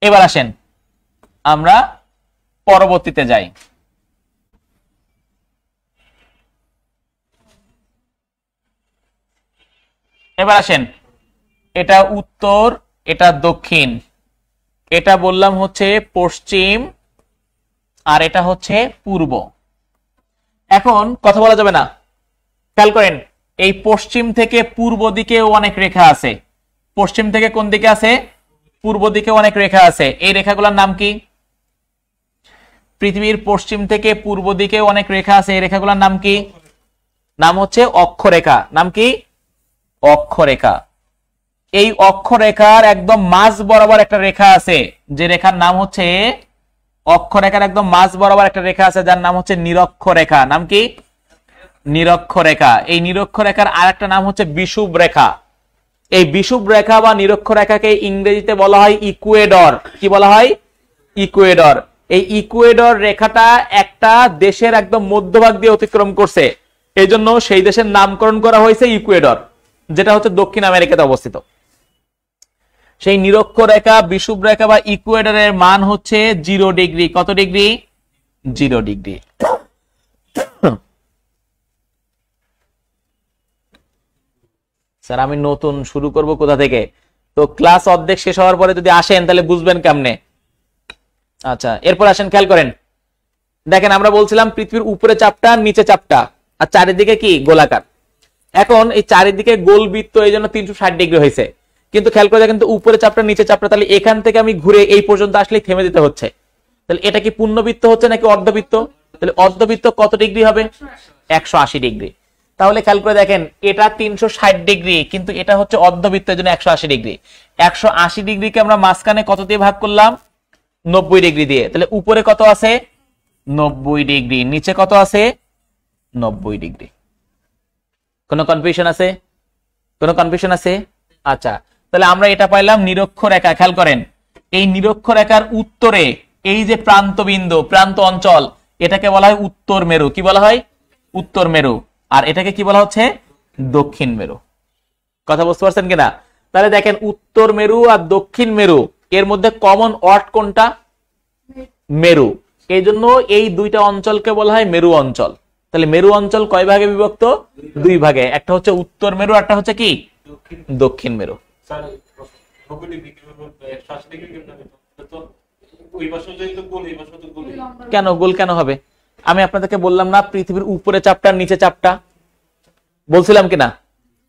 এবার আসেন আমরা পরবর্তীতে যাই। এবার আসেন, এটা উত্তর, এটা দক্ষিণ, এটা বললাম হচ্ছে পশ্চিম, আর এটা হচ্ছে পূর্ব। এখন কথা বলা যাবে না, খেয়াল করেন, এই পশ্চিম থেকে পূর্ব দিকেও অনেক রেখা আছে, পশ্চিম থেকে কোন দিকে আছে, পূর্ব দিকে অনেক রেখা আছে। এই রেখাগুলোর নাম কি? পৃথিবীর পশ্চিম থেকে পূর্ব দিকে অনেক রেখা আছে, এই রেখাগুলোর নাম কি? নাম হচ্ছে অক্ষরেখা। নাম কি? অক্ষরেখা। এই অক্ষরেখার একদম মাঝ বরাবর একটা রেখা আছে, যে রেখার নাম হচ্ছে, অক্ষরেখার একদম মাঝ বরাবর একটা রেখা আছে যার নাম হচ্ছে নিরক্ষরেখা। নাম কি? নিরক্ষরেখা। এই নিরক্ষরেখার আরেকটা নাম হচ্ছে বিষুব রেখা। এই বিষুব রেখা বা নিরক্ষরেখাকে ইংরেজিতে বলা হয় ইকুয়েডর। কি বলা হয়? ইকুয়েডর। এই ইকুয়েডর রেখাটা একটা দেশের একদম মধ্যভাগ দিয়ে অতিক্রম করছে, এই জন্য সেই দেশের নামকরণ করা হয়েছে ইকুয়েডর, যেটা হচ্ছে দক্ষিণ আমেরিকাতে অবস্থিত। সেই নিরক্ষরেখা, বিষুব রেখা বা ইকুয়েডরের মান হচ্ছে 0 ডিগ্রি। কত ডিগ্রি? 0 ডিগ্রি। স্যার আমি নতুন শুরু করব কোথা থেকে? তো ক্লাস অর্ধেক শেষ হওয়ার পরে যদি আসেন তাহলে বুঝবেন কেমনে। আচ্ছা, এরপর আসেন, খেয়াল করেন, দেখেন আমরা বলছিলাম পৃথিবীর উপরে চাপটা, নিচে চাপটা, আর চারিদিকে কি গোলাকার। এখন এই চারিদিকে গোল বৃত্ত, এই জন্য 360 ডিগ্রি হয়েছে। কিন্তু খেয়াল করে দেখেন তো, উপরে চাপটা নিচে চাপটা, তাহলে এখান থেকে আমি ঘুরে এই পর্যন্ত আসলে থেমে দিতে হচ্ছে। তাহলে এটা কি পূর্ণবৃত্ত হচ্ছে নাকি অর্ধবৃত্ত? তাহলে অর্ধবৃত্ত কত ডিগ্রি হবে? 180 ডিগ্রি। তাহলে খেয়াল করে দেখেন, এটা 360 ডিগ্রি, কিন্তু এটা হচ্ছে অর্ধবৃত্তের জন্য 180 ডিগ্রি। 180 ডিগ্রিকে আমরা মাঝখানে কত দিয়ে ভাগ করলাম? 90 ডিগ্রি দিয়ে। তাহলে উপরে কত আছে? 90 ডিগ্রি। নিচে কত আছে? 90 ডিগ্রি। কোনো কনফিউশন আছে? কোনো কনফিউশন আছে? আচ্ছা, তাহলে আমরা এটা পাইলাম নিরক্ষরেখা। খেয়াল করেন, এই নিরক্ষরেখার উত্তরে এই যে প্রান্ত বিন্দু, প্রান্ত অঞ্চল, এটাকে বলা হয় উত্তর মেরু। কি বলা হয়? উত্তর মেরু। আর এটাকে কি বলা হচ্ছে? দক্ষিণ মেরু। কথা বুঝতে পারছেন কিনা? তাহলে দেখেন, উত্তর মেরু আর দক্ষিণ মেরু, এর মধ্যে কমন ওয়ার্ড কোনটা? মেরু। এই জন্য এই দুইটা অঞ্চলকে বলা হয় মেরু অঞ্চল। তাহলে মেরু অঞ্চল কয় ভাগে বিভক্ত? 2 ভাগে। একটা হচ্ছে উত্তর মেরু, একটা হচ্ছে কি? দক্ষিণ মেরু। কেন গোল কেন হবে? আমি আপনাদেরকে বললাম না, পৃথিবীর উপরে চাপটা নিচে চাপটা, বলছিলাম কিনা?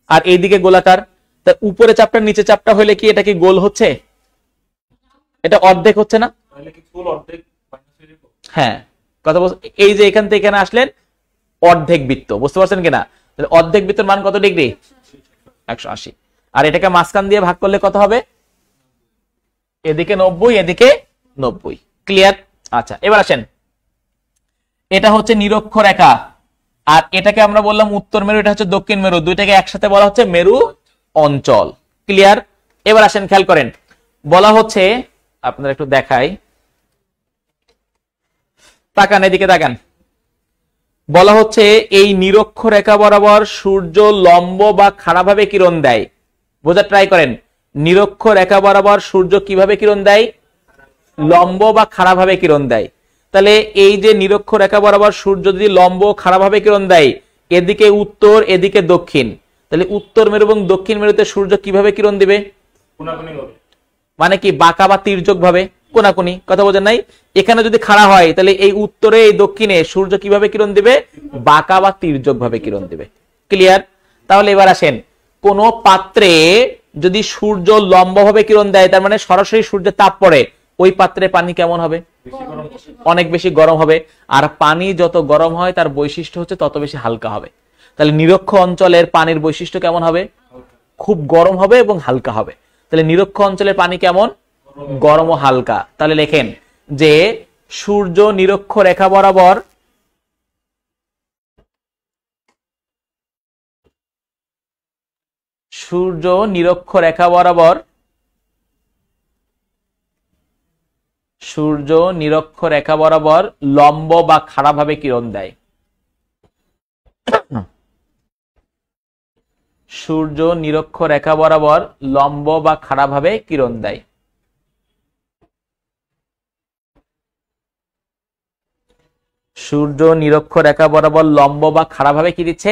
আর এইদিকে গোলাকার। তা উপরে চাপটা নিচে চাপটা হলে কি এটা কি গোল হচ্ছে? এটা অর্ধেক হচ্ছে না? হ্যাঁ, কথা বল। এই যে এখান থেকে এখানে আসলেন, অর্ধেক বৃত্ত। বুঝতে পারছেন কিনা? তাহলে অর্ধেক বৃত্তের মান কত ডিগ্রি? 180। আর এটাকে মাঝখান দিয়ে ভাগ করলে কত হবে? এদিকে 90, এদিকে 90। ক্লিয়ার? আচ্ছা, এবার আসেন, এটা হচ্ছে নিরক্ষরেখা, আর এটাকে আমরা বললাম উত্তর মেরু, এটা হচ্ছে দক্ষিণ মেরু। দুইটাকে একসাথে বলা হচ্ছে মেরু অঞ্চল। ক্লিয়ার? এবার আসেন, খেয়াল করেন, বলা হচ্ছে, আপনারা একটু দেখাই, তাকান এদিকে তাকান, বলা হচ্ছে এই নিরক্ষরেখা বরাবর সূর্য লম্ব বা খাড়াভাবে কিরণ দেয়। বোঝার ট্রাই করেন, নিরক্ষরেখা বরাবর সূর্য কিভাবে কিরণ দেয়? লম্ব বা খাড়াভাবে কিরণ দেয়। তাহলে এই যে নিরক্ষরেখা বরাবর সূর্য যদি লম্ব খাড়াভাবে কিরণ দেয়, এদিকে উত্তর এদিকে দক্ষিণ, তাহলে উত্তর মেরু এবং দক্ষিণ মেরুতে সূর্য কিভাবে কিরণ দিবে? কোনাকুনি হবে। মানে কি বাঁকা বা তির্যক ভাবে, কোনাকুনি, কথা বোঝেন নাই? এখানে যদি খাড়া হয় তাহলে এই উত্তরে এই দক্ষিণে সূর্য কিভাবে কিরণ দিবে? বাঁকা বা তির্যক ভাবে কিরণ দিবে। ক্লিয়ার? তাহলে এবার আসেন, কোন পাত্রে যদি সূর্য লম্বভাবে কিরণ দেয়, তার মানে সরাসরি সূর্যের তাপ পড়ে, ওই পাত্রে পানি কেমন হবে? অনেক বেশি গরম হবে। আর পানি যত গরম হয় তার বৈশিষ্ট্য হচ্ছে তত বেশি হালকা হবে। তাহলে নিরক্ষ অঞ্চলের পানির বৈশিষ্ট্য কেমন হবে? খুব গরম হবে এবং হালকা হবে। তাহলে নিরক্ষ অঞ্চলের পানি কেমন? গরম ও হালকা। তাহলে লেখেন যে সূর্য নিরক্ষ রেখা বরাবর সূর্য নিরক্ষ রেখা বরাবর সূর্য নিরক্ষ রেখা বরাবর লম্ব বা খাড়াভাবে কিরণ দেয়। সূর্য নিরক্ষ রেখা বরাবর লম্ব বা খাড়াভাবে কিরণ দেয়। সূর্য নিরক্ষ রেখা বরাবর লম্ব বা খাড়াভাবে কি দিচ্ছে?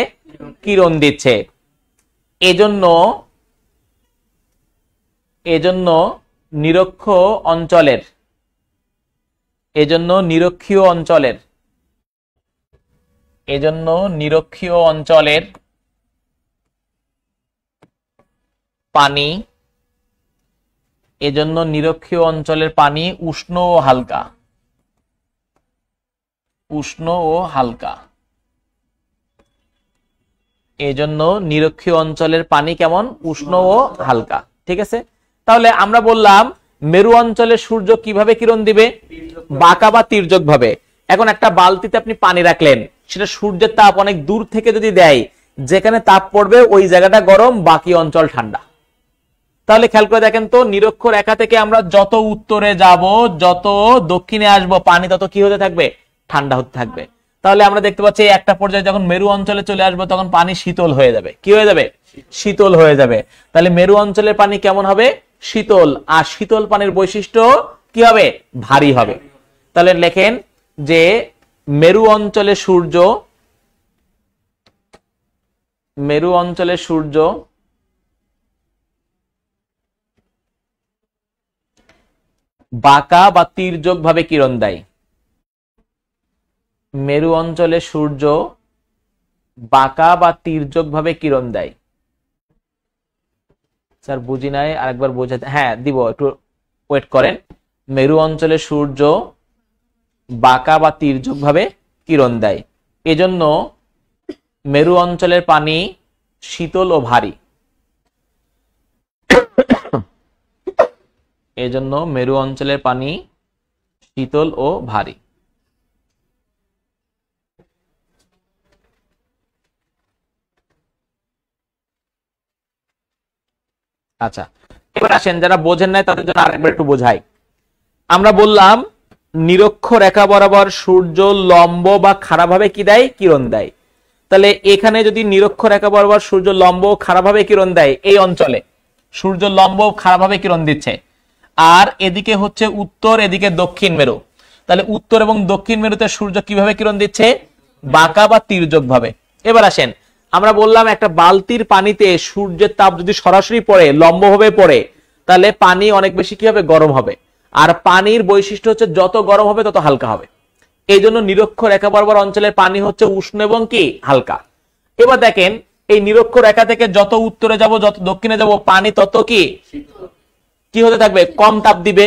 কিরণ দিচ্ছে। এজন্য নিরক্ষ অঞ্চলের নিরক্ষীয় অঞ্চলের পানি উষ্ণ ও হালকা। এজন্য নিরক্ষীয় অঞ্চলের পানি কেমন? উষ্ণ ও হালকা। ঠিক আছে? তাহলে আমরা বললাম মেরু অঞ্চলের সূর্য কিভাবে কিরণ দিবে? বাঁকা বা তির্যক ভাবে। এখন একটা বালতিতে আপনি পানি রাখলেন, সেটা সূর্যের তাপ অনেক দূর থেকে যদি দেয়, যেখানে তাপ পড়বে ওই জায়গাটা গরম, বাকি অঞ্চল ঠান্ডা। তাহলে খেয়াল করে দেখেন তো, নিরক্ষ রেখা থেকে আমরা যত উত্তরে যাব, যত দক্ষিণে আসব, পানি তত কি হতে থাকবে? ঠান্ডা হতে থাকবে। তাহলে আমরা দেখতে পাচ্ছি একটা পর্যায়ে যখন মেরু অঞ্চলে চলে আসবো, তখন পানি শীতল হয়ে যাবে। কি হয়ে যাবে? শীতল হয়ে যাবে। তাহলে মেরু অঞ্চলের পানি কেমন হবে? শীতল। আর শীতল পানির বৈশিষ্ট্য কি হবে? ভারী হবে। তাহলে লেখেন যে মেরু অঞ্চলের সূর্য বাঁকা বা তির্যক ভাবে কিরণ দেয়। মেরু অঞ্চলে সূর্য বাঁকা বা তির্যক ভাবে কিরণ দেয়। স্যার বুঝি নাই, আরেকবার বোঝাতে। হ্যাঁ দিব, একটু ওয়েট করেন। মেরু অঞ্চলে সূর্য বাঁকা বা তির্যক ভাবে কিরণ দেয়। এজন্য মেরু অঞ্চলের পানি শীতল ও ভারী। এজন্য মেরু অঞ্চলের পানি শীতল ও ভারী। আচ্ছা, এবার আসেন যারা বোঝেন নাই তাদের জন্য আরেকবার একটু বোঝাই। আমরা বললাম নিরক্ষ রেখা বরাবর সূর্য লম্ব বা খাড়াভাবে কি দেয়? কিরণ দেয়। তাহলে এখানে যদি নিরক্ষ রেখা বরাবর সূর্য লম্ব খাড়াভাবে কিরণ দেয়, এই অঞ্চলে সূর্য লম্ব খাড়াভাবে কিরণ দিচ্ছে, আর এদিকে হচ্ছে উত্তর, এদিকে দক্ষিণ মেরু, তাহলে উত্তর এবং দক্ষিণ মেরুতে সূর্য কিভাবে কিরণ দিচ্ছে? বাঁকা বা তির্যক ভাবে। এবার আসেন, আমরা বললাম একটা বালতির পানিতে সূর্যের তাপ যদি সরাসরি পড়ে, লম্বভাবে পড়ে, তাহলে পানি অনেক বেশি কি হবে? গরম হবে। আর পানির বৈশিষ্ট্য হচ্ছে যত গরম হবে তত হালকা হবে। এই জন্য নিরক্ষ রেখা বরাবর অঞ্চলের পানি হচ্ছে উষ্ণ এবং কি হালকা। এবার দেখেন, এই নিরক্ষ রেখা থেকে যত উত্তরে যাব, যত দক্ষিণে যাব, পানি তত কি হতে থাকবে? কম তাপ দিবে।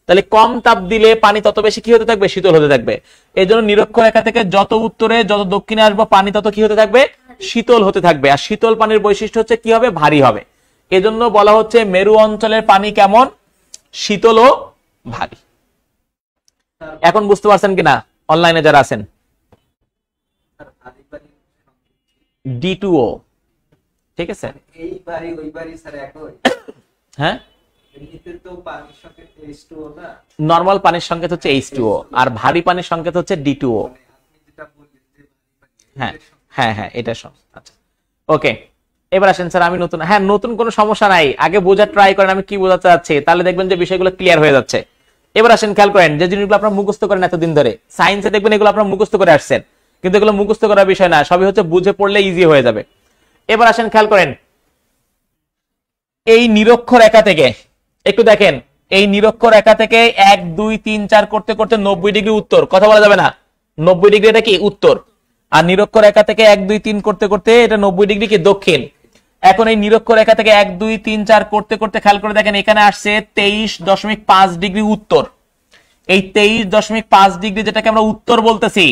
তাহলে কম তাপ দিলে পানি তত বেশি কি হতে থাকবে? শীতল হতে থাকবে। এই জন্য নিরক্ষ রেখা থেকে যত উত্তরে, যত দক্ষিণে আসবো, পানি তত কি হতে থাকবে? শীতল হতে থাকবে। আর শীতল পানির বৈশিষ্ট্য হচ্ছে কি হবে? ভারী হবে। এজন্য বলা হচ্ছে মেরু অঞ্চলের পানি কেমন? শীতল ও ভারী। এখন বুঝতে পারছেন কিনা অনলাইনে যারা আছেন? D2O, ঠিক আছে? হ্যাঁ, পানিতে তো পানির সংকেত H2O না, নরমাল পানির সংকেত হচ্ছে H2O আর ভারী পানির সংকেত হচ্ছে D2O। মানে আপনি যেটা বললেন যে ভারী পানি, হ্যাঁ হ্যাঁ হ্যাঁ, এটা আচ্ছা ওকে। এবার আসেন স্যার, আমি নতুন, হ্যাঁ নতুন কোনো সমস্যা নাই, আগে বোঝার ট্রাই করেন আমি কি বোঝাতে চাচ্ছি, তাহলে দেখবেন যে বিষয়গুলো ক্লিয়ার হয়ে যাচ্ছে। এবার আসেন খেয়াল করেন, যে জিনিসগুলো আপনারা মুখস্থ করেন এতদিন ধরে সায়েন্সে, দেখবেন এগুলো আপনারা মুখস্থ করে আসছেন, কিন্তু এগুলো মুখস্থ করার বিষয় না, সবই হচ্ছে বুঝে পড়লে ইজি হয়ে যাবে। এবার আসেন খেয়াল করেন, এই নিরক্ষর রেখা থেকে একটু দেখেন, এই নিরক্ষর রেখা থেকে 1 2 3 4 করতে করতে 90 ডিগ্রি উত্তর, কথা বলা যাবে না, 90 ডিগ্রি এটা কি উত্তর, আর নিরক্ষর রেখা থেকে 1 2 3 করতে করতে এটা 90 ডিগ্রি কি দক্ষিণ। এখন এই নিরক্ষর রেখা থেকে 1 2 3 4 করতে করতে খেয়াল করে দেখেন এখানে আসছে 23.5 ডিগ্রি উত্তর। এই 23.5 ডিগ্রি যেটাকে আমরা উত্তর বলতেছি,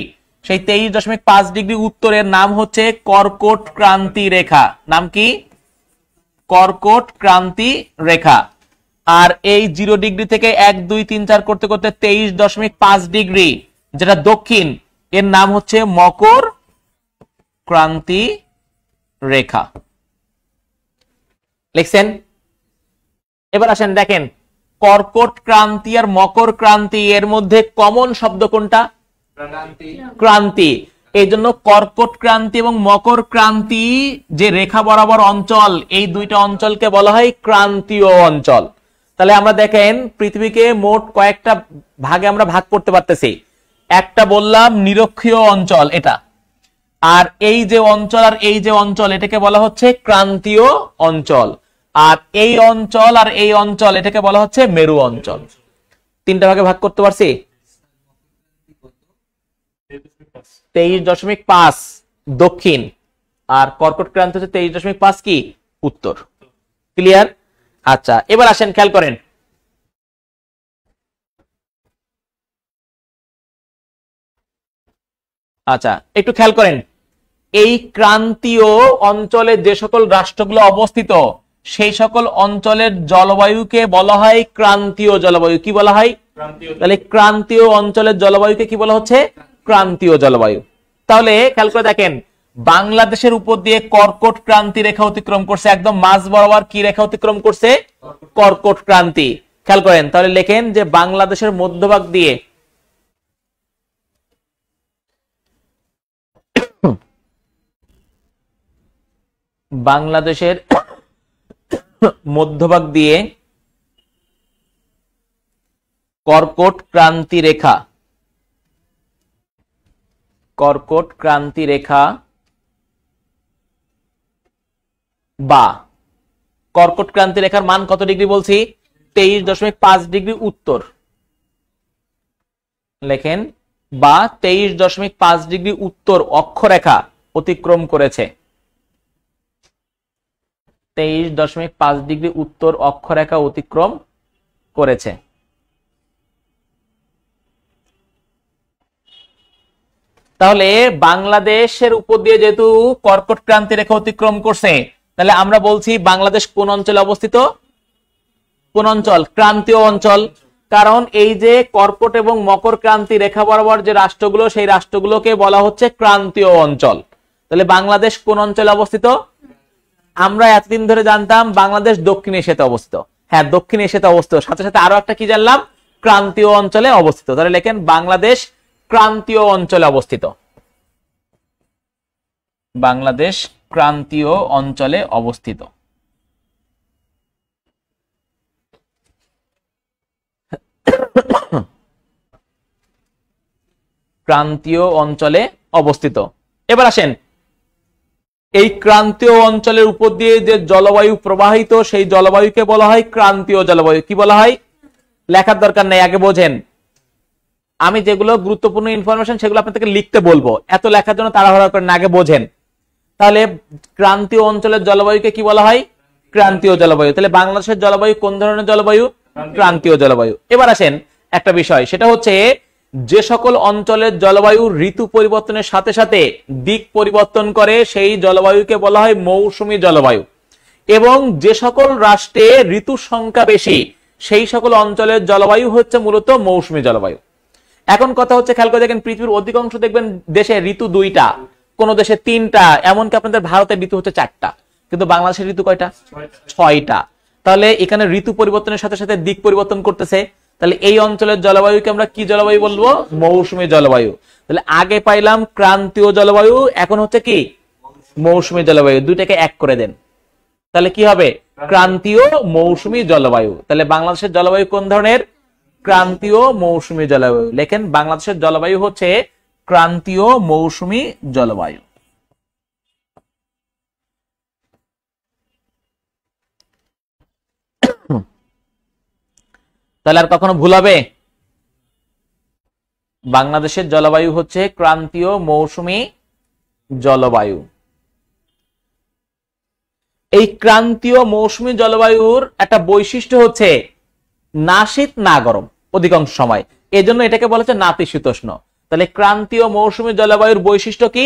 সেই 23.5 ডিগ্রি উত্তরের নাম হচ্ছে কর্কট ক্রান্তি রেখা। নাম কি? কর্কট ক্রান্তি রেখা। আর এই 0 ডিগ্রি থেকে 1 2 3 4 করতে করতে 23.5 ডিগ্রি যেটা দক্ষিণ, এর নাম হচ্ছে মকর ক্রান্তি রেখা। লিখছেন? এবার আসেন দেখেন, কর্কট ক্রান্তি আর মকর ক্রান্তি এর মধ্যে কমন শব্দ কোনটা? ক্রান্তি। ক্রান্তি। এই জন্য কর্কট ক্রান্তি এবং মকর ক্রান্তি যে রেখা বরাবর অঞ্চল, এই দুইটা অঞ্চলকে বলা হয় ক্রান্তীয় অঞ্চল। তাহলে আমরা দেখেন পৃথিবীকে মোট কয়েকটা ভাগে আমরা ভাগ করতে পারতেছি। একটা বললাম নিরক্ষীয় অঞ্চল এটা, আর এই যে অঞ্চল আর এই যে অঞ্চল এটাকে বলা হচ্ছে ক্রান্তীয় অঞ্চল, আর এই অঞ্চল আর এই অঞ্চল এটাকে বলা হচ্ছে মেরু অঞ্চল। তিনটা ভাগে ভাগ করতে পারছি। 23.5 দক্ষিণ, আর কর্কট ক্রান্তি হচ্ছে 23.5 কি উত্তর। ক্লিয়ার? আচ্ছা এবার আসেন খেয়াল করেন, আচ্ছা একটু খেয়াল করেন, এই ক্রান্তীয় অঞ্চলে যে সকল রাষ্ট্রগুলো অবস্থিত সেই সকল অঞ্চলের জলবায়ুকে বলা হয় ক্রান্তীয় জলবায়ু। কি বলা হয়? তাহলে ক্রান্তীয় অঞ্চলের জলবায়ুকে কি বলা হচ্ছে? ক্রান্তীয় জলবায়ু। তাহলে খেয়াল করে দেখেন, বাংলাদেশের উপর দিয়ে কর্কট ক্রান্তি রেখা অতিক্রম করছে, একদম মাঝ বরাবর কি রেখা অতিক্রম করছে? কর্কট ক্রান্তি। খেয়াল করেন, তাহলে লেখেন যে বাংলাদেশের মধ্যভাগ দিয়ে বাংলাদেশের মধ্যভাগ দিয়ে কর্কট ক্রান্তি রেখা, কর্কট ক্রান্তি রেখা বা কর্কট ক্রান্তি রেখার মান কত ডিগ্রি বলছি? 23.5 ডিগ্রি উত্তর। লেখেন বা 23.5 ডিগ্রি উত্তর অক্ষরেখা অতিক্রম করেছে। 23.5 ডিগ্রি উত্তর অক্ষরেখা অতিক্রম করেছে। তাহলে বাংলাদেশের উপর দিয়ে যেহেতু কর্কট ক্রান্তি রেখা অতিক্রম করছে, তাহলে আমরা বলছি বাংলাদেশ কোন অঞ্চলে অবস্থিত? কোন অঞ্চল? ক্রান্তীয় অঞ্চল। কারণ এই যে কর্কট এবং মকর ক্রান্তি রেখা বরাবর যে রাষ্ট্রগুলো, সেই রাষ্ট্রগুলোকে বলা হচ্ছে ক্রান্তীয় অঞ্চল। তাহলে বাংলাদেশ কোন অঞ্চলে অবস্থিত? আমরা এতদিন ধরে জানতাম বাংলাদেশ দক্ষিণ এশিয়াতে অবস্থিত। হ্যাঁ, দক্ষিণ এশিয়াতে অবস্থিত, সাথে সাথে আরো একটা কি জানলাম? ক্রান্তীয় অঞ্চলে অবস্থিত। তাহলে লেখেন বাংলাদেশ ক্রান্তীয় অঞ্চলে অবস্থিত। বাংলাদেশ ক্রান্তীয় অঞ্চলে অবস্থিত। ক্রান্তীয় অঞ্চলে অবস্থিত। এবার আসেন, এই ক্রান্তীয় অঞ্চলের উপর দিয়ে যে জলবায়ু প্রবাহিত, সেই জলবায়ুকে বলা হয় ক্রান্তীয় জলবায়ু। কি বলা হয়? লেখার দরকার নেই, আগে বোঝেন। আমি যেগুলো গুরুত্বপূর্ণ ইনফরমেশন সেগুলো আপনাদেরকে লিখতে বলবো, এত লেখার জন্য তাড়াহুড়া করেন না, আগে বোঝেন। তাহলে ক্রান্তীয় অঞ্চলের জলবায়ুকে কি বলা হয়? ক্রান্তীয় জলবায়ু। তাহলে বাংলাদেশের জলবায়ু কোন ধরনের জলবায়ু? ক্রান্তীয় জলবায়ু। এবার আসেন একটা বিষয়, সেটা হচ্ছে যে সকল অঞ্চলের জলবায়ু ঋতু পরিবর্তনের সাথে সাথে দিক পরিবর্তন করে, সেই জলবায়ুকে বলা হয় মৌসুমী জলবায়ু। এবং যে সকল রাষ্ট্রে ঋতুর সংখ্যা বেশি, সেই সকল অঞ্চলের জলবায়ু হচ্ছে মূলত মৌসুমী জলবায়ু। এখন কথা হচ্ছে, খেয়াল করে দেখেন, পৃথিবীর অধিকাংশ দেখবেন দেশে ঋতু 2টা, কোন দেশে 3টা, এমনকি আপনাদের ভারতের ঋতু হচ্ছে 4টা, কিন্তু বাংলাদেশের ঋতু কয়টা? 6টা। তাহলে এখানে ঋতু পরিবর্তনের সাথে সাথে দিক পরিবর্তন করতেছে। তাহলে এই অঞ্চলের জলবায়ুকে আমরা কি জলবায়ু বলবো? মৌসুমী জলবায়ু। তাহলে আগে পাইলাম ক্রান্তীয় জলবায়ু, এখন হচ্ছে কি মৌসুমী জলবায়ু। দুইটাকে এক করে দেন, তাহলে কি হবে? ক্রান্তীয় মৌসুমী জলবায়ু। তাহলে বাংলাদেশের জলবায়ু কোন ধরনের? ক্রান্তীয় মৌসুমী জলবায়ু। লেখেন বাংলাদেশের জলবায়ু হচ্ছে ক্রান্তীয় মৌসুমী জলবায়ু। তাহলে আর কখনো ভুল হবে? বাংলাদেশের জলবায়ু হচ্ছে ক্রান্তীয় মৌসুমী জলবায়ু। এই ক্রান্তীয় মৌসুমী জলবায়ুর একটা বৈশিষ্ট্য হচ্ছে না শীত না গরম অধিকাংশ সময়, এজন্য এটাকে বলা হচ্ছে নাতিশীতোষ্ণ। তাহলে ক্রান্তীয় মৌসুমী জলবায়ুর বৈশিষ্ট্য কি?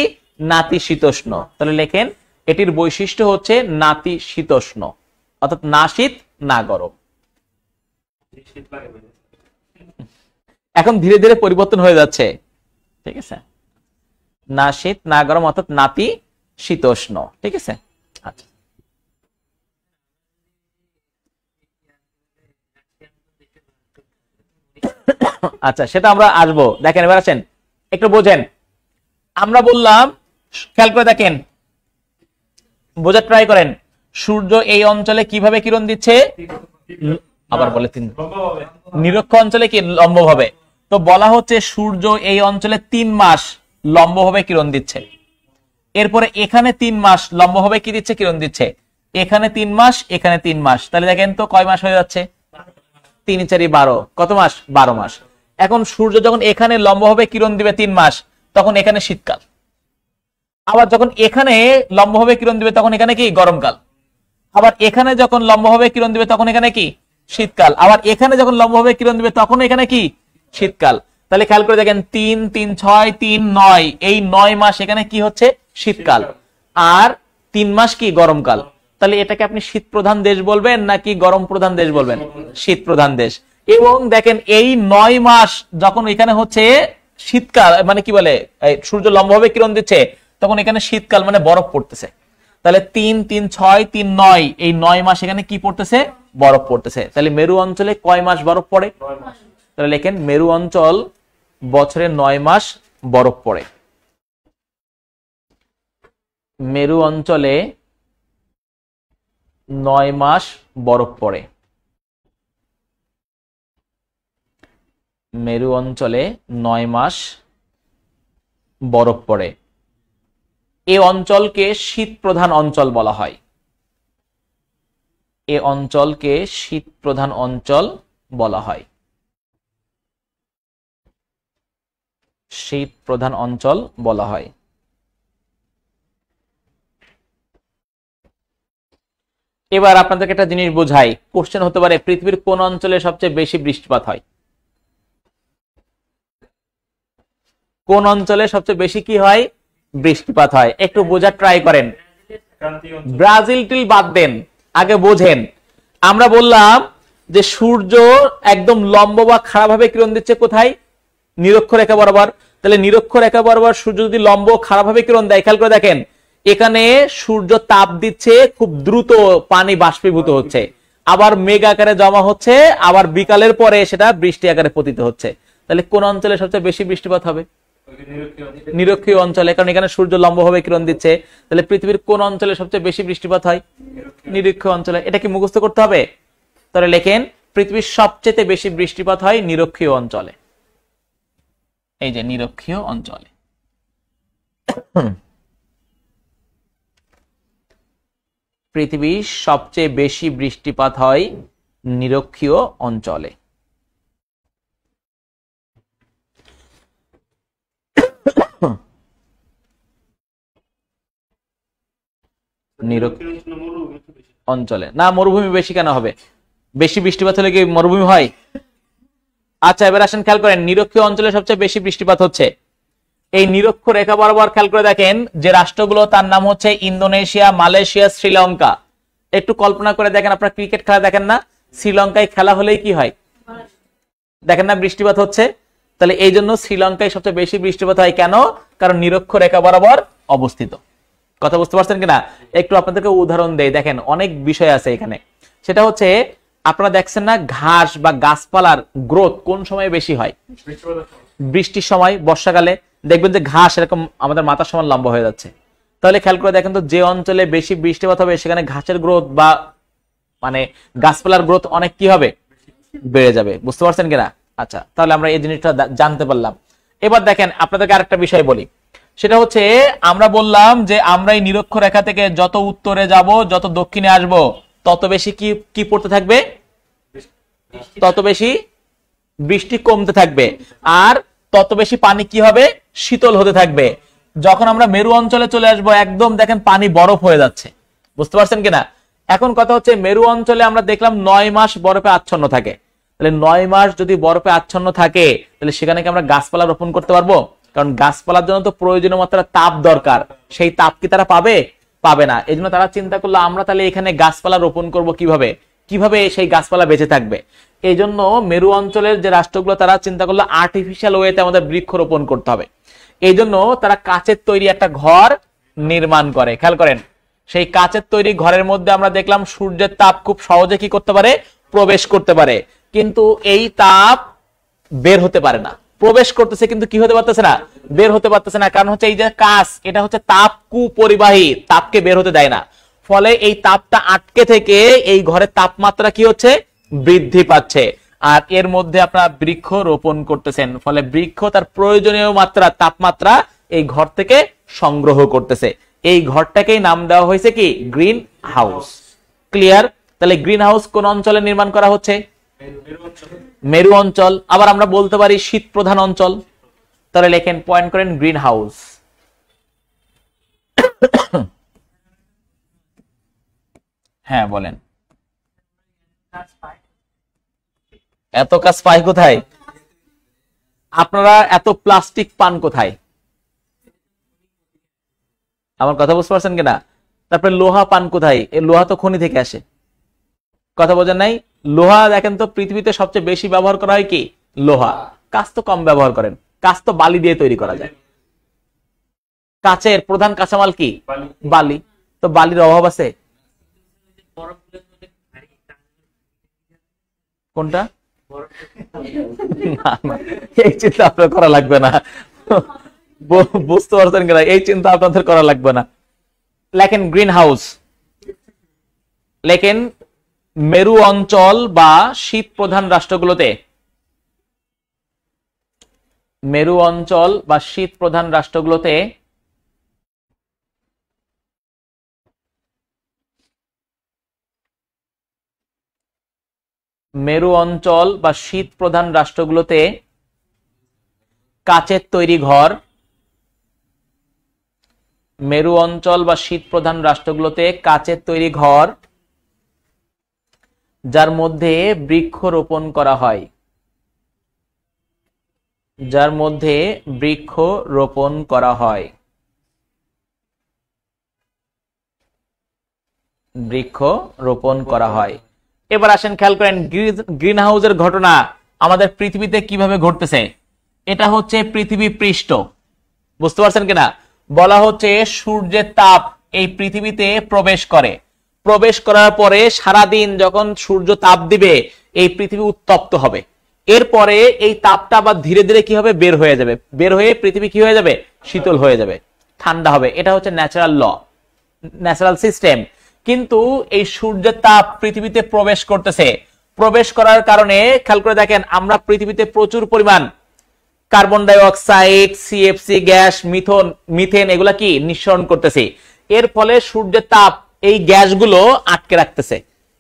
নাতিশীতোষ্ণ। তাহলে লেখেন এটির বৈশিষ্ট্য হচ্ছে নাতিশীতোষ্ণ, অর্থাৎ না শীত না গরম। এখন ধীরে ধীরে পরিবর্তন হয়ে যাচ্ছে, ঠিক আছে? না শীত না গরম অর্থাৎ নাতিশীতোষ্ণ, ঠিক আছে? আচ্ছা, আচ্ছা সেটা আমরা আসবো। দেখেন এবার আছেন, একটু বোঝেন। আমরা বললাম, খেয়াল করে দেখেন, বোঝার ট্রাই করেন। সূর্য এই অঞ্চলে কিভাবে কিরণ দিচ্ছে? আবার বলে নিরক্ষ অঞ্চলে কি? লম্বভাবে। তো বলা হচ্ছে সূর্য এই অঞ্চলে 3 মাস লম্বভাবে কিরণ দিচ্ছে। এরপরে এখানে 3 মাস লম্বভাবে কি দিচ্ছে? কিরণ দিচ্ছে। এখানে 3 মাস, এখানে 3 মাস। তাহলে দেখেন তো কয় মাস হয়ে যাচ্ছে? 3 × 4 = 12। কত মাস? 12 মাস। এখন সূর্য যখন এখানে লম্বভাবে কিরণ দিবে 3 মাস, তখন এখানে শীতকাল। আবার যখন এখানে লম্বভাবে কিরণ দিবে তখন এখানে কি? গরমকাল। আবার এখানে যখন লম্বভাবে কিরণ দিবে তখন এখানে কি? শীতকাল। আবার এখানে যখন লম্বভাবে কিরণ দিবে তখন এখানে কি? শীতকাল। তাহলে খেয়াল করে দেখেন 3, 3, 6, 3, 9, এই 9 মাস এখানে কি হচ্ছে? শীতকাল। আর 3 মাস কি? গরমকাল। তাহলে এটাকে আপনি শীত প্রধান দেশ বলবেন নাকি গরম প্রধান দেশ বলবেন? শীত প্রধান দেশ। এবং দেখেন এই 9 মাস যখন এখানে হচ্ছে শীতকাল, মানে কি বলে, সূর্য লম্বভাবে কিরণ দিচ্ছে, তখন এখানে শীতকাল, মানে বরফ পড়তেছে। তাহলে 3, 3, 6, 3, 9, এই 9 মাস এখানে কি পড়তেছে? বরফ পড়তেছে। তাহলে মেরু অঞ্চলে কয় মাস বরফ পড়ে? তাহলে লেখেন মেরু অঞ্চল বছরে 9 মাস বরফ পড়ে। মেরু অঞ্চলে 9 মাস বরফ পড়ে। মেরু অঞ্চলে 9 মাস বরফ পড়ে। এই অঞ্চলকে শীত প্রধান অঞ্চল বলা হয়। এই অঞ্চলকে শীত প্রধান অঞ্চল বলা হয়। শীত প্রধান অঞ্চল বলা হয়। এবার আপনাদেরকে একটা জিনিস বোঝাই, কোশ্চেন হতে পারে পৃথিবীর কোন অঞ্চলে সবচেয়ে বেশি বৃষ্টিপাত হয়? কোন অঞ্চলে সবচেয়ে বেশি কি হয়? বৃষ্টিপাত হয়। একটু বোঝার ট্রাই করেন। ব্রাজিল টিল বাদ দেন, আগে বোঝেন। আমরা বললাম যে সূর্য একদম লম্ব বা খাড়াভাবে কিরণ দিচ্ছে কোথায়? নিরক্ষরেখা বরাবর। তাহলে নিরক্ষরেখা বরাবর সূর্য যদি লম্ব খাড়াভাবে কিরণ দেয়, খেয়াল করে দেখেন এখানে সূর্য তাপ দিচ্ছে, খুব দ্রুত পানি বাষ্পীভূত হচ্ছে, আবার মেঘ আকারে জমা হচ্ছে, আবার বিকালের পরে সেটা বৃষ্টি আকারে পতিত হচ্ছে। তাহলে কোন অঞ্চলে সবচেয়ে বেশি বৃষ্টিপাত হবে? নিরক্ষীয় অঞ্চলে, কারণ এখানে সূর্য লম্বভাবে কিরণ দিচ্ছে। তাহলে পৃথিবীর কোন অঞ্চলে সবচেয়ে বেশি বৃষ্টিপাত হয়? নিরক্ষীয় অঞ্চলে। এটা কি মুখস্থ করতে হবে? তাহলে লেখেন পৃথিবীর সবচেয়ে বেশি বৃষ্টিপাত হয় নিরক্ষীয় অঞ্চলে। এই যে নিরক্ষীয় অঞ্চলে। পৃথিবীর সবচেয়ে বেশি বৃষ্টিপাত হয় নিরক্ষীয় অঞ্চলে। অঞ্চলে না, মরুভূমি বেশি কেন হবে? বেশি বৃষ্টিপাত হলে কি মরুভূমি হয়? আচ্ছা এবার আসেন, খেয়াল করেন নিরক্ষীয় অঞ্চলে সবচেয়ে বেশি বৃষ্টিপাত হচ্ছে। এই নিরক্ষ রেখা বরাবর খেয়াল করে দেখেন যে রাষ্ট্রগুলো, তার নাম হচ্ছে ইন্দোনেশিয়া, মালয়েশিয়া, শ্রীলঙ্কা। একটু কল্পনা করে দেখেন, আপনারা ক্রিকেট খেলা দেখেন না? শ্রীলঙ্কায় খেলা হলেই কি হয়? দেখেন না বৃষ্টিপাত হচ্ছে। তাহলে এই জন্য শ্রীলঙ্কায় সবচেয়ে বেশি বৃষ্টিপাত হয়। কেন? কারণ নিরক্ষ রেখা বরাবর অবস্থিত। কথা বুঝতে পারছেন কিনা? একটু আপনাদেরকে উদাহরণ দেই, দেখেন অনেক বিষয় আছে এখানে। সেটা হচ্ছে আপনারা দেখছেন না ঘাস বা গাছপালার গ্রোথ কোন সময়ে বেশি হয়? বৃষ্টির সময়, বর্ষাকালে দেখবেন যে ঘাস এরকম আমাদের মাথার সমান লম্বা হয়ে যাচ্ছে। তাহলে খেয়াল করে দেখেন তো, যে অঞ্চলে বেশি বৃষ্টিপাত হবে সেখানে ঘাসের গ্রোথ বা মানে গাছপালার গ্রোথ অনেক কি হবে, বেড়ে যাবে। বুঝতে পারছেন কিনা? আচ্ছা, তাহলে আমরা এই জিনিসটা জানতে পারলাম। এবার দেখেন আপনাদেরকে আরেকটা বিষয় বলি, সেটা হচ্ছে আমরা বললাম যে আমরা এই নিরক্ষরেখা থেকে যত উত্তরে যাব, যত দক্ষিণে আসব, তত বেশি কি কি পড়তে থাকবে, তত বেশি বৃষ্টি কমতে থাকবে, আর তত বেশি পানি কি হবে, শীতল হতে থাকবে। যখন আমরা মেরু অঞ্চলে চলে আসবো, একদম দেখেন পানি বরফ হয়ে যাচ্ছে। বুঝতে পারছেন কিনা? এখন কথা হচ্ছে মেরু অঞ্চলে আমরা দেখলাম 9 মাস বরফে আচ্ছন্ন থাকে। তাহলে 9 মাস যদি বরফে আচ্ছন্ন থাকে, তাহলে সেখানে কি আমরা গাছপালা রোপণ করতে পারবো? কারণ গাছপালার জন্য তো প্রয়োজনীয় মাত্রা তাপ দরকার, সেই তাপ কি তারা পাবে? পাবে না। এই জন্য তারা চিন্তা করলো আমরা তাহলে এখানে গাছপালা রোপণ করব কিভাবে, কিভাবে সেই গাছপালা বেঁচে থাকবে। এই জন্য মেরু অঞ্চলের যে রাষ্ট্রগুলো তারা চিন্তা করলো আর্টিফিশিয়াল ওয়েতে আমাদের বৃক্ষ রোপণ করতে হবে। এই জন্য তারা কাচের তৈরি একটা ঘর নির্মাণ করে। খেয়াল করেন, সেই কাচের তৈরি ঘরের মধ্যে আমরা দেখলাম সূর্যের তাপ খুব সহজে কি করতে পারে, প্রবেশ করতে পারে, কিন্তু এই তাপ বের হতে পারে না। প্রবেশ করতেছে কিন্তু কি হতে পারতেছে না, বের হতে পারতেছে না। কারণ হচ্ছে এই যে কাচ, এটা হচ্ছে তাপ কুপরিবাহী, তাপকে বের হতে দেয় না। ফলে এই তাপটা আটকে থেকে এই ঘরের তাপমাত্রা কি হচ্ছে, বৃদ্ধি পাচ্ছে। আর এর মধ্যে আপনারা বৃক্ষ রোপণ করতেছেন, ফলে বৃক্ষ তার প্রয়োজনীয় মাত্রা তাপমাত্রা এই ঘর থেকে সংগ্রহ করতেছে। এই ঘরটাকেই নাম দেওয়া হয়েছে কি, গ্রিন হাউস। ক্লিয়ার? তাহলে গ্রিন হাউস কোন অঞ্চলে নির্মাণ করা হচ্ছে? মেরু অঞ্চল। আবার আমরা বলতে পারি শীত প্রধান অঞ্চল। তাহলে লেখেন, পয়েন্ট করেন গ্রিন হাউস। হ্যাঁ বলেন, এত কাজ পাই কোথায়? আপনারা এত প্লাস্টিক পান কোথায়? আমার কথা বুঝতে পারছেন কিনা? তারপরে লোহা পান কোথায়? এই লোহা তো খনি থেকে আসে। কথা বোঝেন নাই? লোহা দেখেন তো পৃথিবীতে সবচেয়ে বেশি ব্যবহার করা হয় কি, লোহা। কাঁচ তো কম ব্যবহার করেন, কাঁচ তো বালি দিয়ে তৈরি করা যায়। কাচের প্রধান কাঁচামাল কি, বালি। তো বালির অভাব আছে কোনটা? এই চিন্তা আপনার করা লাগবে না। বুঝতে পারছেন কিনা? এই চিন্তা আপনাদের করা লাগবে না। লেখেন গ্রিন হাউস। লেখেন মেরু অঞ্চল বা শীত প্রধান রাষ্ট্রগুলোতে, মেরু অঞ্চল বা শীত প্রধান রাষ্ট্রগুলোতে মেরু অঞ্চল বা শীত প্রধান রাষ্ট্রগুলোতে কাচের তৈরি ঘর, মেরু অঞ্চল বা শীত প্রধান রাষ্ট্রগুলোতে কাচের তৈরি ঘর যার মধ্যে বৃক্ষ রোপণ করা হয়, যার মধ্যে বৃক্ষ রোপণ করা হয়, বৃক্ষ রোপণ করা হয়। এবার আসেন খেয়াল করেন গ্রিন হাউসের ঘটনা আমাদের পৃথিবীতে কিভাবে ঘটতেছে। এটা হচ্ছে পৃথিবী পৃষ্ঠ। বুঝতে পারছেন কিনা? বলা হচ্ছে সূর্যের তাপ এই পৃথিবীতে প্রবেশ করে, প্রবেশ করার পরে সারাদিন যখন সূর্য তাপ দিবে এই পৃথিবী উত্তপ্ত হবে। এরপরে এই তাপটা আবার ধীরে ধীরে কি হবে, বের হয়ে যাবে। বের হয়ে পৃথিবী কি হয়ে যাবে, শীতল হয়ে যাবে, ঠান্ডা হবে। এটা হচ্ছে ন্যাচারাল ল, ন্যাচারাল সিস্টেম। কিন্তু এই সূর্যের তাপ পৃথিবীতে প্রবেশ করতেছে, প্রবেশ করার কারণে খেয়াল করে দেখেন আমরা পৃথিবীতে প্রচুর পরিমাণ carbon die oxide, CFC gas, methane এগুলা কি নিঃসরণ করতেছে। এর ফলে সূর্যের তাপ এই গ্যাসগুলো আটকে রাখতেছে।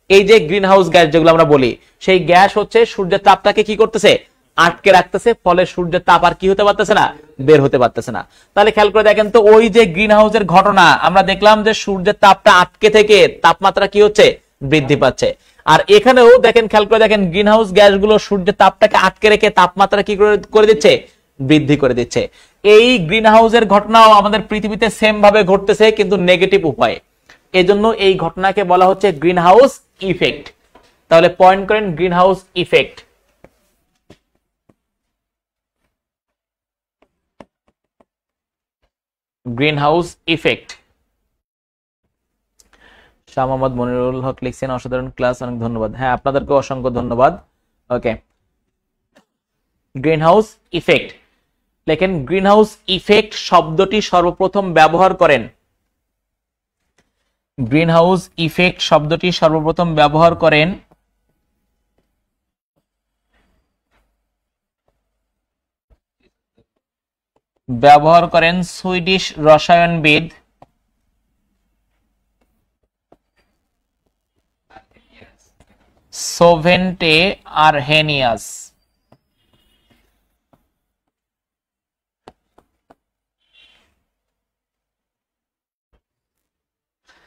এই যে গ্রিন হাউস গ্যাস যেগুলো আমরা বলি, সেই গ্যাস হচ্ছে সূর্যের তাপটাকে কি করতেছে, আটকে রাখতেছে। ফলে সূর্যের তাপ আর কি হতে পারতেছে না, বের হতে পারতেছে না। তাহলে খেয়াল করে দেখেন তো, ওই যে গ্রিন হাউসের ঘটনা আমরা দেখলাম যে সূর্যের তাপটা আটকে থেকে তাপমাত্রা কি হচ্ছে, বৃদ্ধি পাচ্ছে। আর এখানেও দেখেন, খেয়াল করে দেখেন গ্রিন হাউস গ্যাসগুলো সূর্যের তাপটাকে আটকে রেখে তাপমাত্রা কি করে দিচ্ছে, বৃদ্ধি করে দিচ্ছে। এই গ্রিন হাউসের ঘটনাও আমাদের পৃথিবীতে সেম ভাবে ঘটতেছে, কিন্তু নেগেটিভ উপায়ে। এজন্য এই ঘটনাকে বলা হচ্ছে গ্রিন হাউস ইফেক্ট। তাহলে পয়েন্ট করেন green house effect. Green house effect. Shah Mohammad Monirul Haque লিখছেন অসাধারণ ক্লাস, অনেক ধন্যবাদ। হ্যাঁ, আপনাদেরকে অসংখ্য ধন্যবাদ। ওকে, গ্রিনহাউস ইফেক্ট লেখেন। গ্রিনহাউস ইফেক্ট শব্দটি সর্বপ্রথম ব্যবহার করেন, গ্রিনহাউস ইফেক্ট শব্দটি সর্বপ্রথম ব্যবহার করেন সুইডিশ রসায়নবিদ সোভেন্টে আরহেনিয়াস।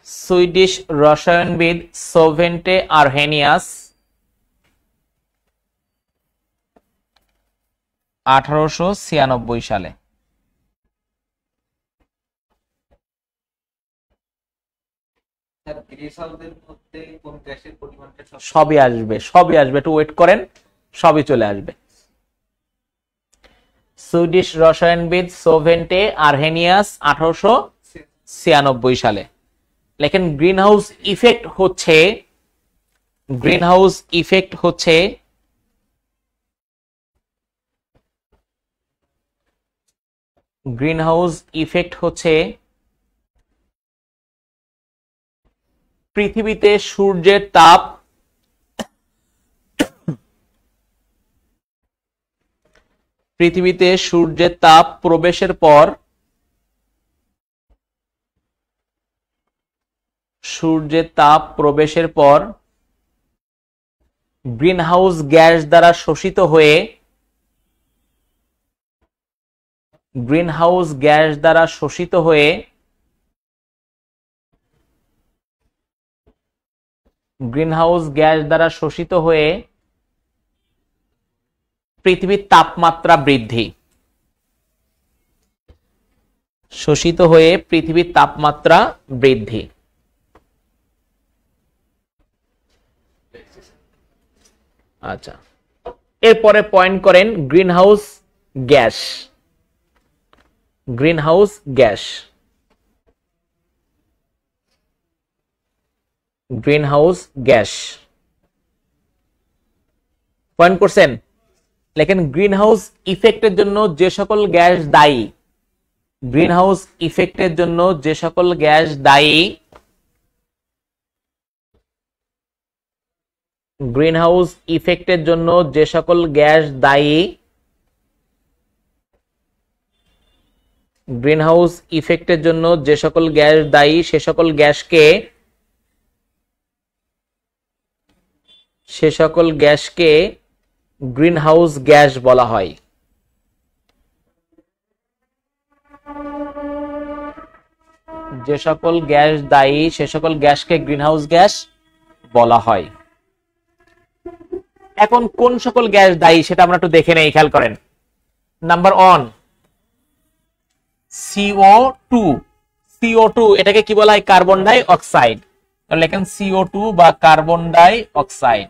সুইডিশ রসায়নবিদ সোভেন্টে আরহেনিয়াস 1896 সালে। স্যার গ্রিনহাউসের মধ্যে কোন গ্যাসের পরিমাণটা সবই আসবে, একটু ওয়েট করেন, সবই চলে আসবে। সুইডিশ রসায়নবিদ সোভেন্টে আরহেনিয়াস 1896 সালে লেখেন গ্রিনহাউস ইফেক্ট হচ্ছে পৃথিবীতে সূর্যের তাপ প্রবেশের পর গ্রিনহাউস গ্যাস দ্বারা শোষিত হয়ে পৃথিবীর তাপমাত্রা বৃদ্ধি। আচ্ছা, এরপরে পয়েন্ট করেন গ্রিনহাউস গ্যাস। পয়েন্ট করছেন? লেখেন গ্রিনহাউস ইফেক্টের জন্য যে সকল গ্যাস দায়ী, গ্রিনহাউস ইফেক্টের জন্য যে সকল গ্যাস দায়ী সে সকল গ্যাসকে গ্রিনহাউস গ্যাস বলা হয়। যে সকল গ্যাস দায়ী সে সকল গ্যাসকে গ্রিনহাউস গ্যাস বলা হয়। এখন কোন সকল গ্যাস দায়ী সেটা আমরা একটু দেখে নেই, খেয়াল করেন। Number 1 CO2। এটাকে কি বলা হয়? Carbon die oxide. লেখেন CO2 বা কার্বন ডাই অক্সাইড।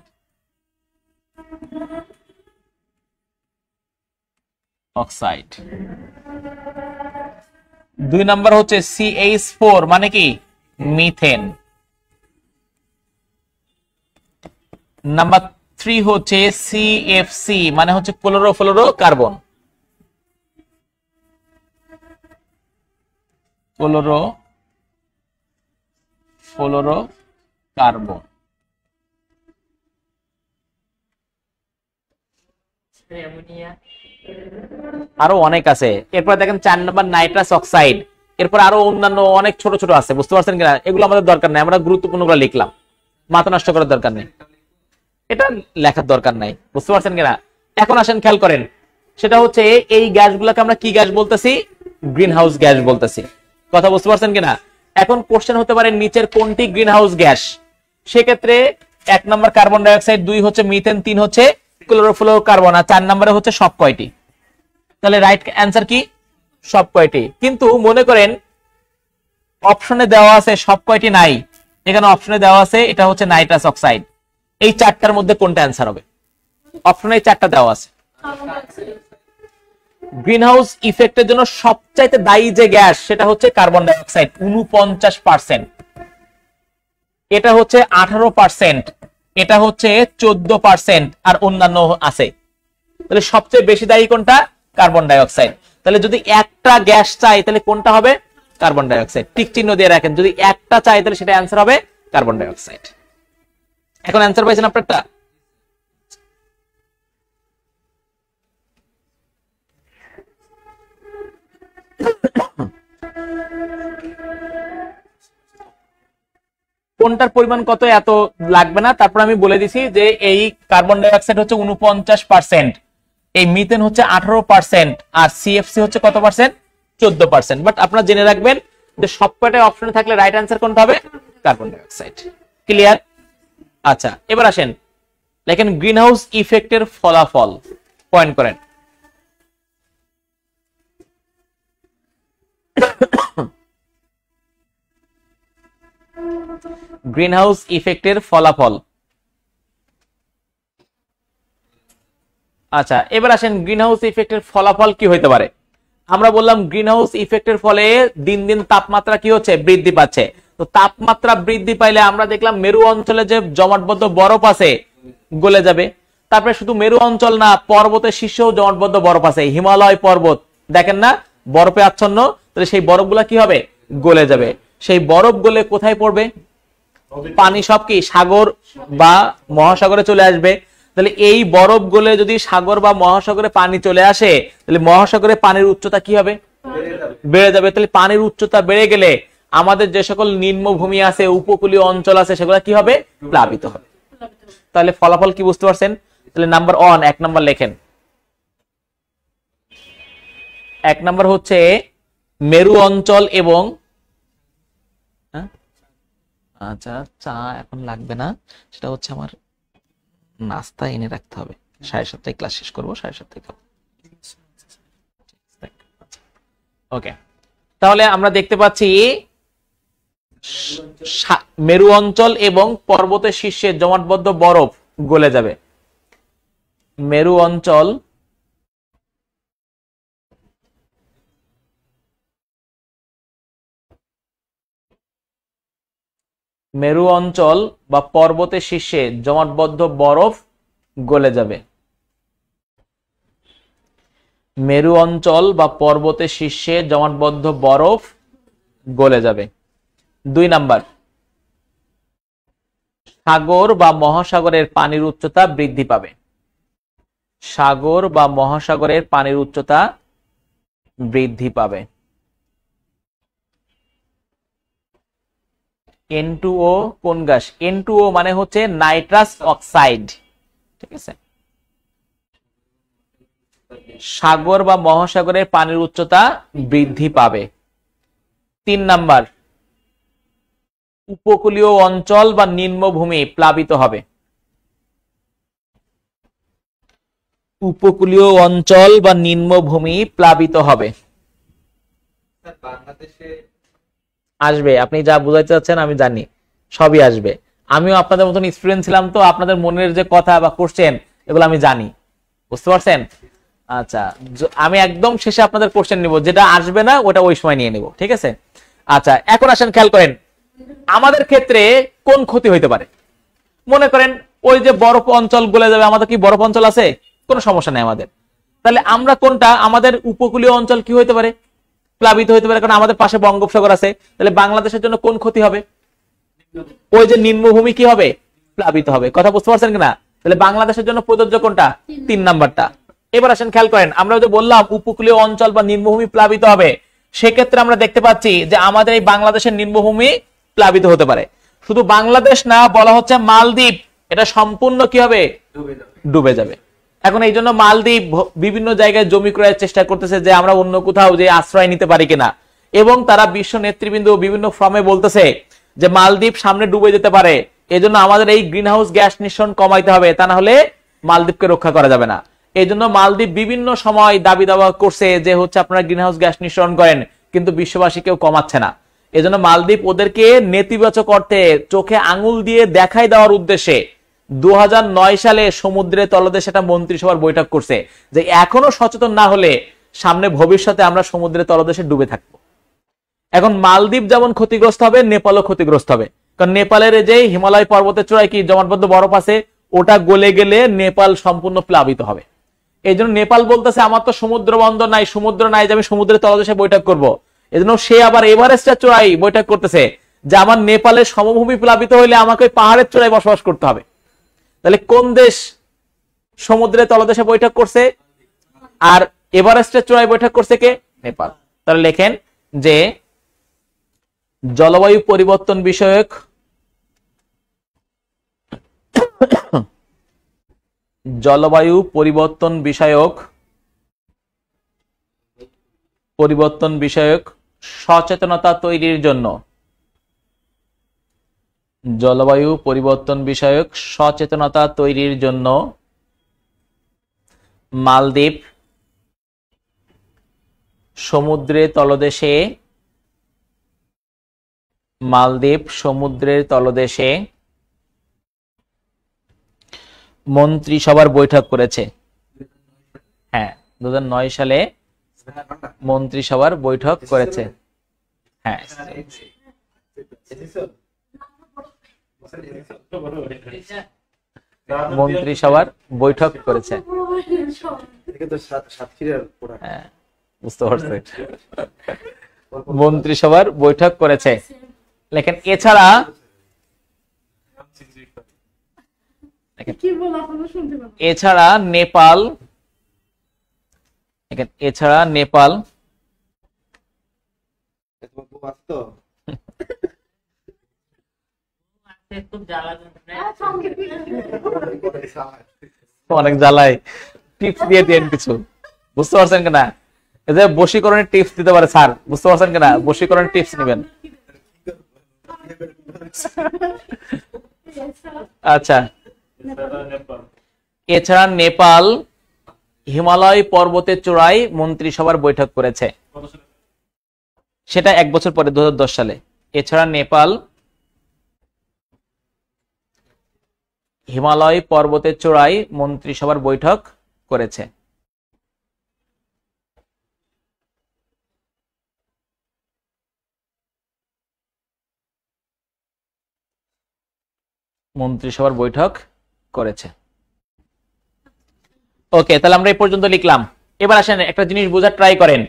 2 নাম্বার হচ্ছে CH4 মানে কি? মিথেন। নাম্বার 3 হচ্ছে CFC মানে হচ্ছে ক্লোরোফ্লোরোকার্বন। আরো অনেক আছে। এরপর দেখেন 4 নাম্বার নাইট্রাস অক্সাইড। এরপর আরো অন্যান্য অনেক ছোট ছোট আছে, বুঝতে পারছেন কিনা? এগুলো আমাদের দরকার নাই, আমরা গুরুত্বপূর্ণগুলো লিখলাম, মাথা নষ্ট করার দরকার নেই, এটা লেখার দরকার নাই, বুঝতে পারছেন কিনা? এখন আসেন খেয়াল করেন, সেটা হচ্ছে এই গ্যাসগুলোকে আমরা কি গ্যাস বলতেছি? গ্রিনহাউস গ্যাস বলতেছি। কথা বুঝতে পারছেন কিনা? এখন কোশ্চেন হতে পারে নিচের কোনটি গ্রিনহাউস গ্যাস? সেক্ষেত্রে 1 নম্বর কার্বন ডাই অক্সাইড, 2 হচ্ছে মিথেন, 3 হচ্ছে ক্লোরোফ্লোরোকার্বন, আর 4 নম্বরে হচ্ছে সব কয়টি? তাহলে রাইট অ্যান্সার কি? সব কয়টি। কিন্তু মনে করেন অপশনে দেওয়া আছে সব কয়টি নাই, এখানে অপশনে দেওয়া আছে এটা হচ্ছে নাইট্রাস অক্সাইড। এই 4টার মধ্যে কোনটা অ্যান্সার হবে? অপশনে 4টা দেওয়া আছে। গ্রিনহাউস ইফেক্টের জন্য সবচাইতে দায়ী যে গ্যাস সেটা হচ্ছে কার্বন ডাই অক্সাইড, 49%। এটা হচ্ছে 18%, এটা হচ্ছে 14%, আর অন্যান্য আছে। তাহলে সবচেয়ে বেশি দায়ী কোনটা? Carbon die oxide. তাহলে যদি একটা গ্যাস চাই তাহলে কোনটা হবে? Carbon die oxide. টিক চিহ্ন দিয়ে রাখেন, যদি একটা চাই তাহলে সেটা অ্যান্সার হবে কার্বন ডাই অক্সাইড। এখন অ্যান্সার পাইছেন আপনারটা? কোনটার পরিমাণ কত এত লাগবে না, তারপর আমি বলে দিছি যে এই কার্বন ডাই অক্সাইড হচ্ছে 49%, এই মিথেন হচ্ছে 18%, আর সিএফসি হচ্ছে কত পার্সেন্ট? 14%। বাট আপনারা জেনে রাখবেন যে সবকটা অপশনে থাকলে রাইট অ্যান্সার কোনটা হবে? Carbon die oxide. ক্লিয়ার? আচ্ছা, এবার আসেন লেখেন গ্রিন হাউস ইফেক্টের ফলাফল, পয়েন্ট করেন। গ্রিন হাউস ইফেক্টের ফলাফল। আচ্ছা, এবার আসেন গ্রিন হাউস ইফেক্টের ফলাফল কি হইতে পারে। আমরা বললাম গ্রিন হাউস ইফেক্টের ফলে দিন দিন তাপমাত্রা কি হচ্ছে? বৃদ্ধি পাচ্ছে। তো তাপমাত্রা বৃদ্ধি পাইলে আমরা দেখলাম মেরু অঞ্চলে যে জমাটবদ্ধ বরফ আছে গলে যাবে। তারপরে শুধু মেরু অঞ্চল না, পর্বতের শীর্ষেও জমাটবদ্ধ বরফ আছে, হিমালয় পর্বত দেখেন না বরফে আচ্ছন্ন, তাহলে সেই বরফগুলা কি হবে? গলে যাবে। সেই বরফ গলে কোথায় পড়বে? পানি সব কি সাগর বা মহাসাগরে চলে আসবে। তাহলে এই বরফ গলে যদি সাগর বা মহাসাগরে পানি চলে আসে, তাহলে মহাসাগরে পানির উচ্চতা কি হবে? বেড়ে যাবে। তাহলে পানির উচ্চতা বেড়ে গেলে আমাদের যে সকল নিম্নভূমি আছে, উপকূলীয় অঞ্চল আছে, সেগুলো কি হবে? প্লাবিত হবে। তাহলে ফলাফল কি বুঝতে পারছেন? তাহলে নাম্বার 1, 1 নাম্বার লেখেন। 1 নাম্বার হচ্ছে মেরু অঞ্চল এবং আচ্ছা, চা এখন লাগবে না, সেটা হচ্ছে আমার নাস্তা এনে রাখতে হবে। 7:30 ক্লাস শেষ করবো, 7:30 খাবো। ওকে, তাহলে আমরা দেখতে পাচ্ছি মেরু অঞ্চল এবং পর্বতের শীর্ষে জমাটবদ্ধ বরফ গলে যাবে। মেরু অঞ্চল বা পর্বতের শীর্ষে জমাটবদ্ধ বরফ গলে যাবে। মেরু অঞ্চল বা পর্বতের শীর্ষে জমাটবদ্ধ বরফ গলে যাবে। 2 নাম্বার, সাগর বা মহাসাগরের পানির উচ্চতা বৃদ্ধি পাবে। সাগর বা মহাসাগরের পানির উচ্চতা বৃদ্ধি পাবে। N2O কোন গ্যাস? N2O মানে হচ্ছে নাইট্রাস অক্সাইড। ঠিক আছে, সাগর বা মহাসাগরের পানির উচ্চতা বৃদ্ধি পাবে। 3 নাম্বার, উপকূলীয় অঞ্চল বা নিম্নভূমি প্লাবিত হবে। উপকূলীয় অঞ্চল বা নিম্নভূমি প্লাবিত হবে। বাংলাদেশে আসবে, আপনি যা বুঝাইতে চাচ্ছেন আমি জানি, সবই আসবে। আমিও আপনাদের মতন স্টুডেন্ট ছিলাম, তো আপনাদের মনের যে কথা বা কোশ্চেন এগুলো আমি জানি, বুঝতে পারছেন? আচ্ছা, আমি একদম শেষে আপনাদের কোশ্চেন নিব, যেটা আসবে না ওটা ওই সময় নিয়ে নিব। ঠিক আছে? আচ্ছা, এখন আসেন খেয়াল করেন আমাদের ক্ষেত্রে কোন ক্ষতি হইতে পারে। মনে করেন ওই যে বরফ অঞ্চল গলে যাবে, আমাদের কি বরফ অঞ্চল আছে? কোনো সমস্যা নেই আমাদের। তাহলে আমরা কোনটা? আমাদের উপকূলীয় অঞ্চল কি হইতে পারে? প্লাবিত হইতে পারে, কারণ আমাদের পাশে বঙ্গোপসাগর আছে। তাহলে বাংলাদেশের জন্য কোন ক্ষতি হবে? ওই যে নিম্নভূমি কি হবে? প্লাবিত হবে। কথা বুঝতে পারছেন কিনা? তাহলে বাংলাদেশের জন্য প্রযোজ্য কোনটা? 3 নাম্বারটা। এবার আসেন খেয়াল করেন, আমরা যে বললাম উপকূলীয় অঞ্চল বা নিম্নভূমি প্লাবিত হবে, সেক্ষেত্রে আমরা দেখতে পাচ্ছি যে আমাদের এই বাংলাদেশের নিম্নভূমি প্লাবিত হতে পারে। শুধু বাংলাদেশ না, বলা হচ্ছে মালদ্বীপ, এটা সম্পূর্ণ কি হবে? ডুবে যাবে। এখন এই জন্য মালদ্বীপ বিভিন্ন জায়গায় জমি ক্রয়ের চেষ্টা করতেছে যে আমরা অন্য কোথাও যে আশ্রয় নিতে পারি কিনা, এবং তারা বিশ্ব নেতৃবৃন্দ বিভিন্ন ফর্মে বলতেছে যে মালদ্বীপ সামনে ডুবে যেতে পারে, এজন্য আমাদের এই গ্রিন হাউস গ্যাস নিঃসরণ কমাইতে হবে, তা না হলে মালদ্বীপকে রক্ষা করা যাবে না। এই জন্য মালদ্বীপ বিভিন্ন সময় দাবি দাওয়া করছে যে হচ্ছে আপনারা গ্রিন হাউস গ্যাস নিঃসরণ করেন, কিন্তু বিশ্ববাসী কেউ কমাচ্ছে না। এজন্য মালদ্বীপ ওদেরকে নেতিবাচক অর্থে চোখে আঙুল দিয়ে দেখাই দেওয়ার উদ্দেশ্যে 2009 সালে সমুদ্রের তলদেশে একটা মন্ত্রিসভার বৈঠক করছে যে এখনো সচেতন না হলে সামনে ভবিষ্যতে আমরা সমুদ্রের তলদেশে ডুবে থাকবো। এখন মালদ্বীপ যেমন ক্ষতিগ্রস্ত হবে, নেপালও ক্ষতিগ্রস্ত হবে। কারণ নেপালের এই যে হিমালয় পর্বতের চূড়ায় কি জমাটবদ্ধ বরফ আছে, ওটা গলে গেলে নেপাল সম্পূর্ণ প্লাবিত হবে। এই জন্য নেপাল বলতেছে আমার তো সমুদ্র বন্দর নাই, সমুদ্র নাই যে আমি সমুদ্রের তলদেশে বৈঠক করব। এই জন্য সে আবার এভারেস্টের চূড়ায় বৈঠক করতেছে যে আমার নেপালের সমভূমি প্লাবিত হইলে আমাকে পাহাড়ের চূড়ায় বসবাস করতে হবে। তাহলে কোন দেশ সমুদ্রের তলদেশে বৈঠক করছে আর এভারেস্টের চূড়ায় বৈঠক করছে কে? নেপাল। তাহলে লেখেন যে জলবায়ু পরিবর্তন বিষয়ক জলবায়ু পরিবর্তন বিষয়ক সচেতনতা তৈরির জন্য জলবায়ু পরিবর্তন বিষয়ক সচেতনতা তৈরির জন্য মালদ্বীপ সমুদ্রের তলদেশে মন্ত্রিসভার বৈঠক করেছে। হ্যাঁ, 2009 সালে মন্ত্রিসভার বৈঠক করেছে। হ্যাঁ, মন্ত্রিসভার বৈঠক করেছে। হ্যাঁ, বুঝতে পারছি। মন্ত্রিসভার বৈঠক করেছে। লেখেন এছাড়া নেপাল অনেক জ্বালায়, টিপস দিয়ে দেন কিছু, বুঝতে পারছেন কিনা? এই যে বশীকরণের টিপস দিতে পারে স্যার, বুঝতে পারছেন কিনা? বশীকরণের টিপস নেবেন। আচ্ছা, এছাড়া নেপাল হিমালয় পর্বতের চূড়ায় মন্ত্রিসভার বৈঠক করেছে, সেটা 1 বছর পরে 2010 সালে। এছাড়া নেপাল হিমালয় পর্বতের চূড়ায় মন্ত্রিসভার বৈঠক করেছে। মন্ত্রিসভার বৈঠক করেছে। ওকে, তাহলে আমরা এই পর্যন্ত লিখলাম। এবার আসেন একটা জিনিস বোঝার ট্রাই করেন।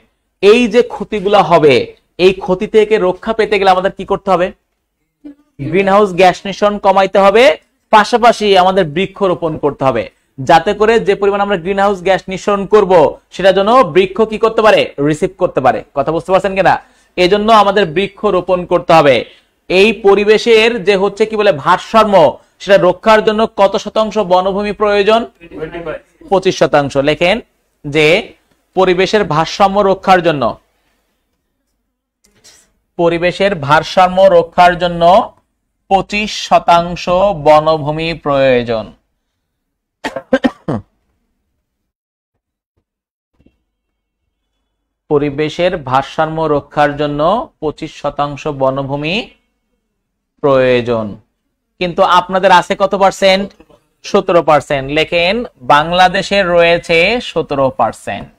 এই যে ক্ষতিগুলো হবে, এই ক্ষতি থেকে রক্ষা পেতে গেলে আমাদের কি করতে হবে? গ্রিন হাউস গ্যাস নিঃসরণ কমাইতে হবে, পাশাপাশি আমাদের বৃক্ষরোপণ করতে হবে, যাতে করে যে পরিমাণ আমরা গ্রিন হাউস গ্যাস নিঃসরণ করব সেটা যেন বৃক্ষ কি করতে পারে? রিসিভ করতে পারে। কথা বুঝতে পারছেন কিনা? এই জন্য আমাদের বৃক্ষরোপণ করতে হবে। এই পরিবেশের যে হচ্ছে কি বলে ভারসাম্য, সেটা রক্ষার জন্য কত শতাংশ বনভূমি প্রয়োজন? 25%। লেখেন যে পরিবেশের ভারসাম্য রক্ষার জন্য 25% বনভূমি প্রয়োজন। পরিবেশের ভারসাম্য রক্ষার জন্য 25% বনভূমি প্রয়োজন। কিন্তু আপনাদের আছে কত পার্সেন্ট? 17%। লেখেন বাংলাদেশের রয়েছে 17%।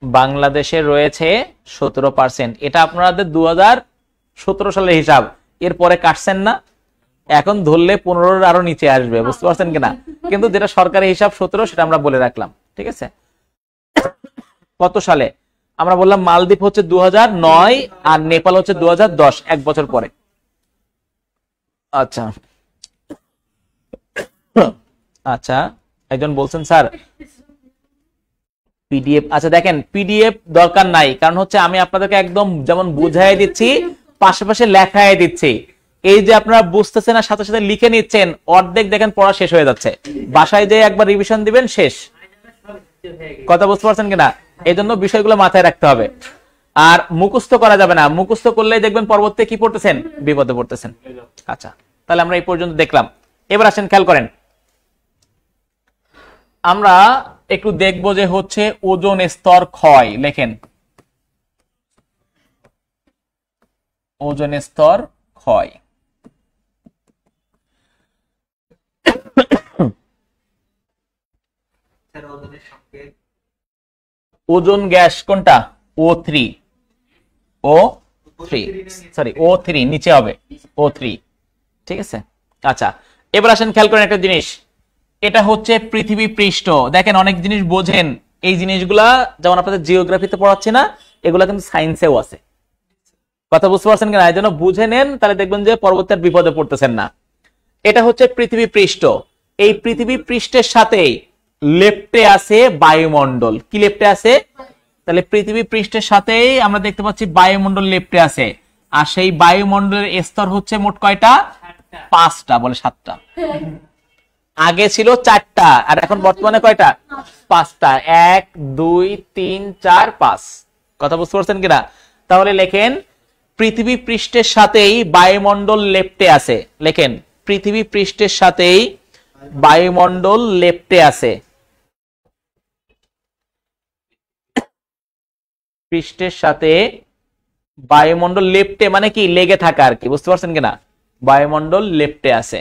বাংলাদেশের রয়েছে 17%। এটা আপনাদের 2017 সালের হিসাব, এরপরে কাটছেন না, এখন ধরলে 15-এর আরো নিচে আসবে, বুঝতে পারছেন কিনা? কিন্তু যেটা সরকারি হিসাব 17, সেটা আমরা বলে রাখলাম, ঠিক আছে? কত সালে? আমরা বললাম মালদ্বীপ হচ্ছে 2009 আর নেপাল হচ্ছে 2010, 1 বছর পরে। আচ্ছা আচ্ছা, একজন বলছেন স্যার পিডিএফ। আচ্ছা দেখেন, পিডিএফ দরকার নাই, কারণ হচ্ছে আমি আপনাদেরকে একদম যেমন বুঝাই দিচ্ছি, পাশাপাশি লেখায় দিচ্ছি। এই যে আপনারা বুঝতেছেন না, সাথে সাথে লিখে নিচ্ছেন, অর্ধেক দেখেন পড়া শেষ হয়ে যাচ্ছে। বাসায় যেয়ে একবার রিভিশন দিবেন, শেষ। কথা বুঝতে পারছেন কিনা? এই জন্য বিষয়গুলো মাথায় রাখতে হবে। আর মুখস্থ করা যাবে না, মুখস্থ করলেই দেখবেন পরবর্তী কি পড়তেছেন? বিপদে পড়তেছেন। আচ্ছা, তাহলে আমরা এই পর্যন্ত দেখলাম। এবার আসেন, খেয়াল করেন, আমরা একটু দেখব যে হচ্ছে ওজোন স্তর ক্ষয়। লেখেন ওজোন স্তর ক্ষয়। ওজোন গ্যাস কোনটা? O3, 3, সরি O3 নিচে হবে O3, ঠিক আছে। আচ্ছা, এবার আসেন খেয়াল করেন একটা জিনিস, এটা হচ্ছে পৃথিবী পৃষ্ঠ। দেখেন অনেক জিনিস বোঝেন, এই জিনিসগুলা যেমন আপনাদের জিওগ্রাফিতে পড়াচ্ছি না, এগুলা কিন্তু সায়েন্সেও আছে। কথা বুঝতে পারছেন কিনা? এই জন্য বুঝে নেন, তাহলে দেখবেন যে পরবর্তী আর বিপদে পড়তেছেন না। এটা হচ্ছে পৃথিবী পৃষ্ঠ। এই পৃথিবী পৃষ্ঠের সাথে লেফটে আছে বায়ুমণ্ডল। কি লেফটে আছে? তাহলে পৃথিবী পৃষ্ঠের সাথেই আমরা দেখতে পাচ্ছি বায়ুমণ্ডল লেফটে আছে। আর সেই বায়ুমণ্ডলের স্তর হচ্ছে মোট কয়টা? 5টা, বলে 7টা। আগে ছিল 4টা, আর এখন বর্তমানে কয়টা? 5টা। 1 2 3 4 5। কথা বুঝতে পারছেন কিনা? তাহলে লেখেন পৃথিবী পৃষ্ঠের সাথেই বায়ুমণ্ডল লেফটে আছে। লেখেন পৃথিবী পৃষ্ঠের সাথেই বায়ুমণ্ডল লেফটে আছে। পৃষ্ঠের সাথে বায়ুমণ্ডল লেফটে মানে কি? লেগে থাকা আর কি। বুঝতে পারছেন কিনা? বায়ুমণ্ডল লেফটে আছে।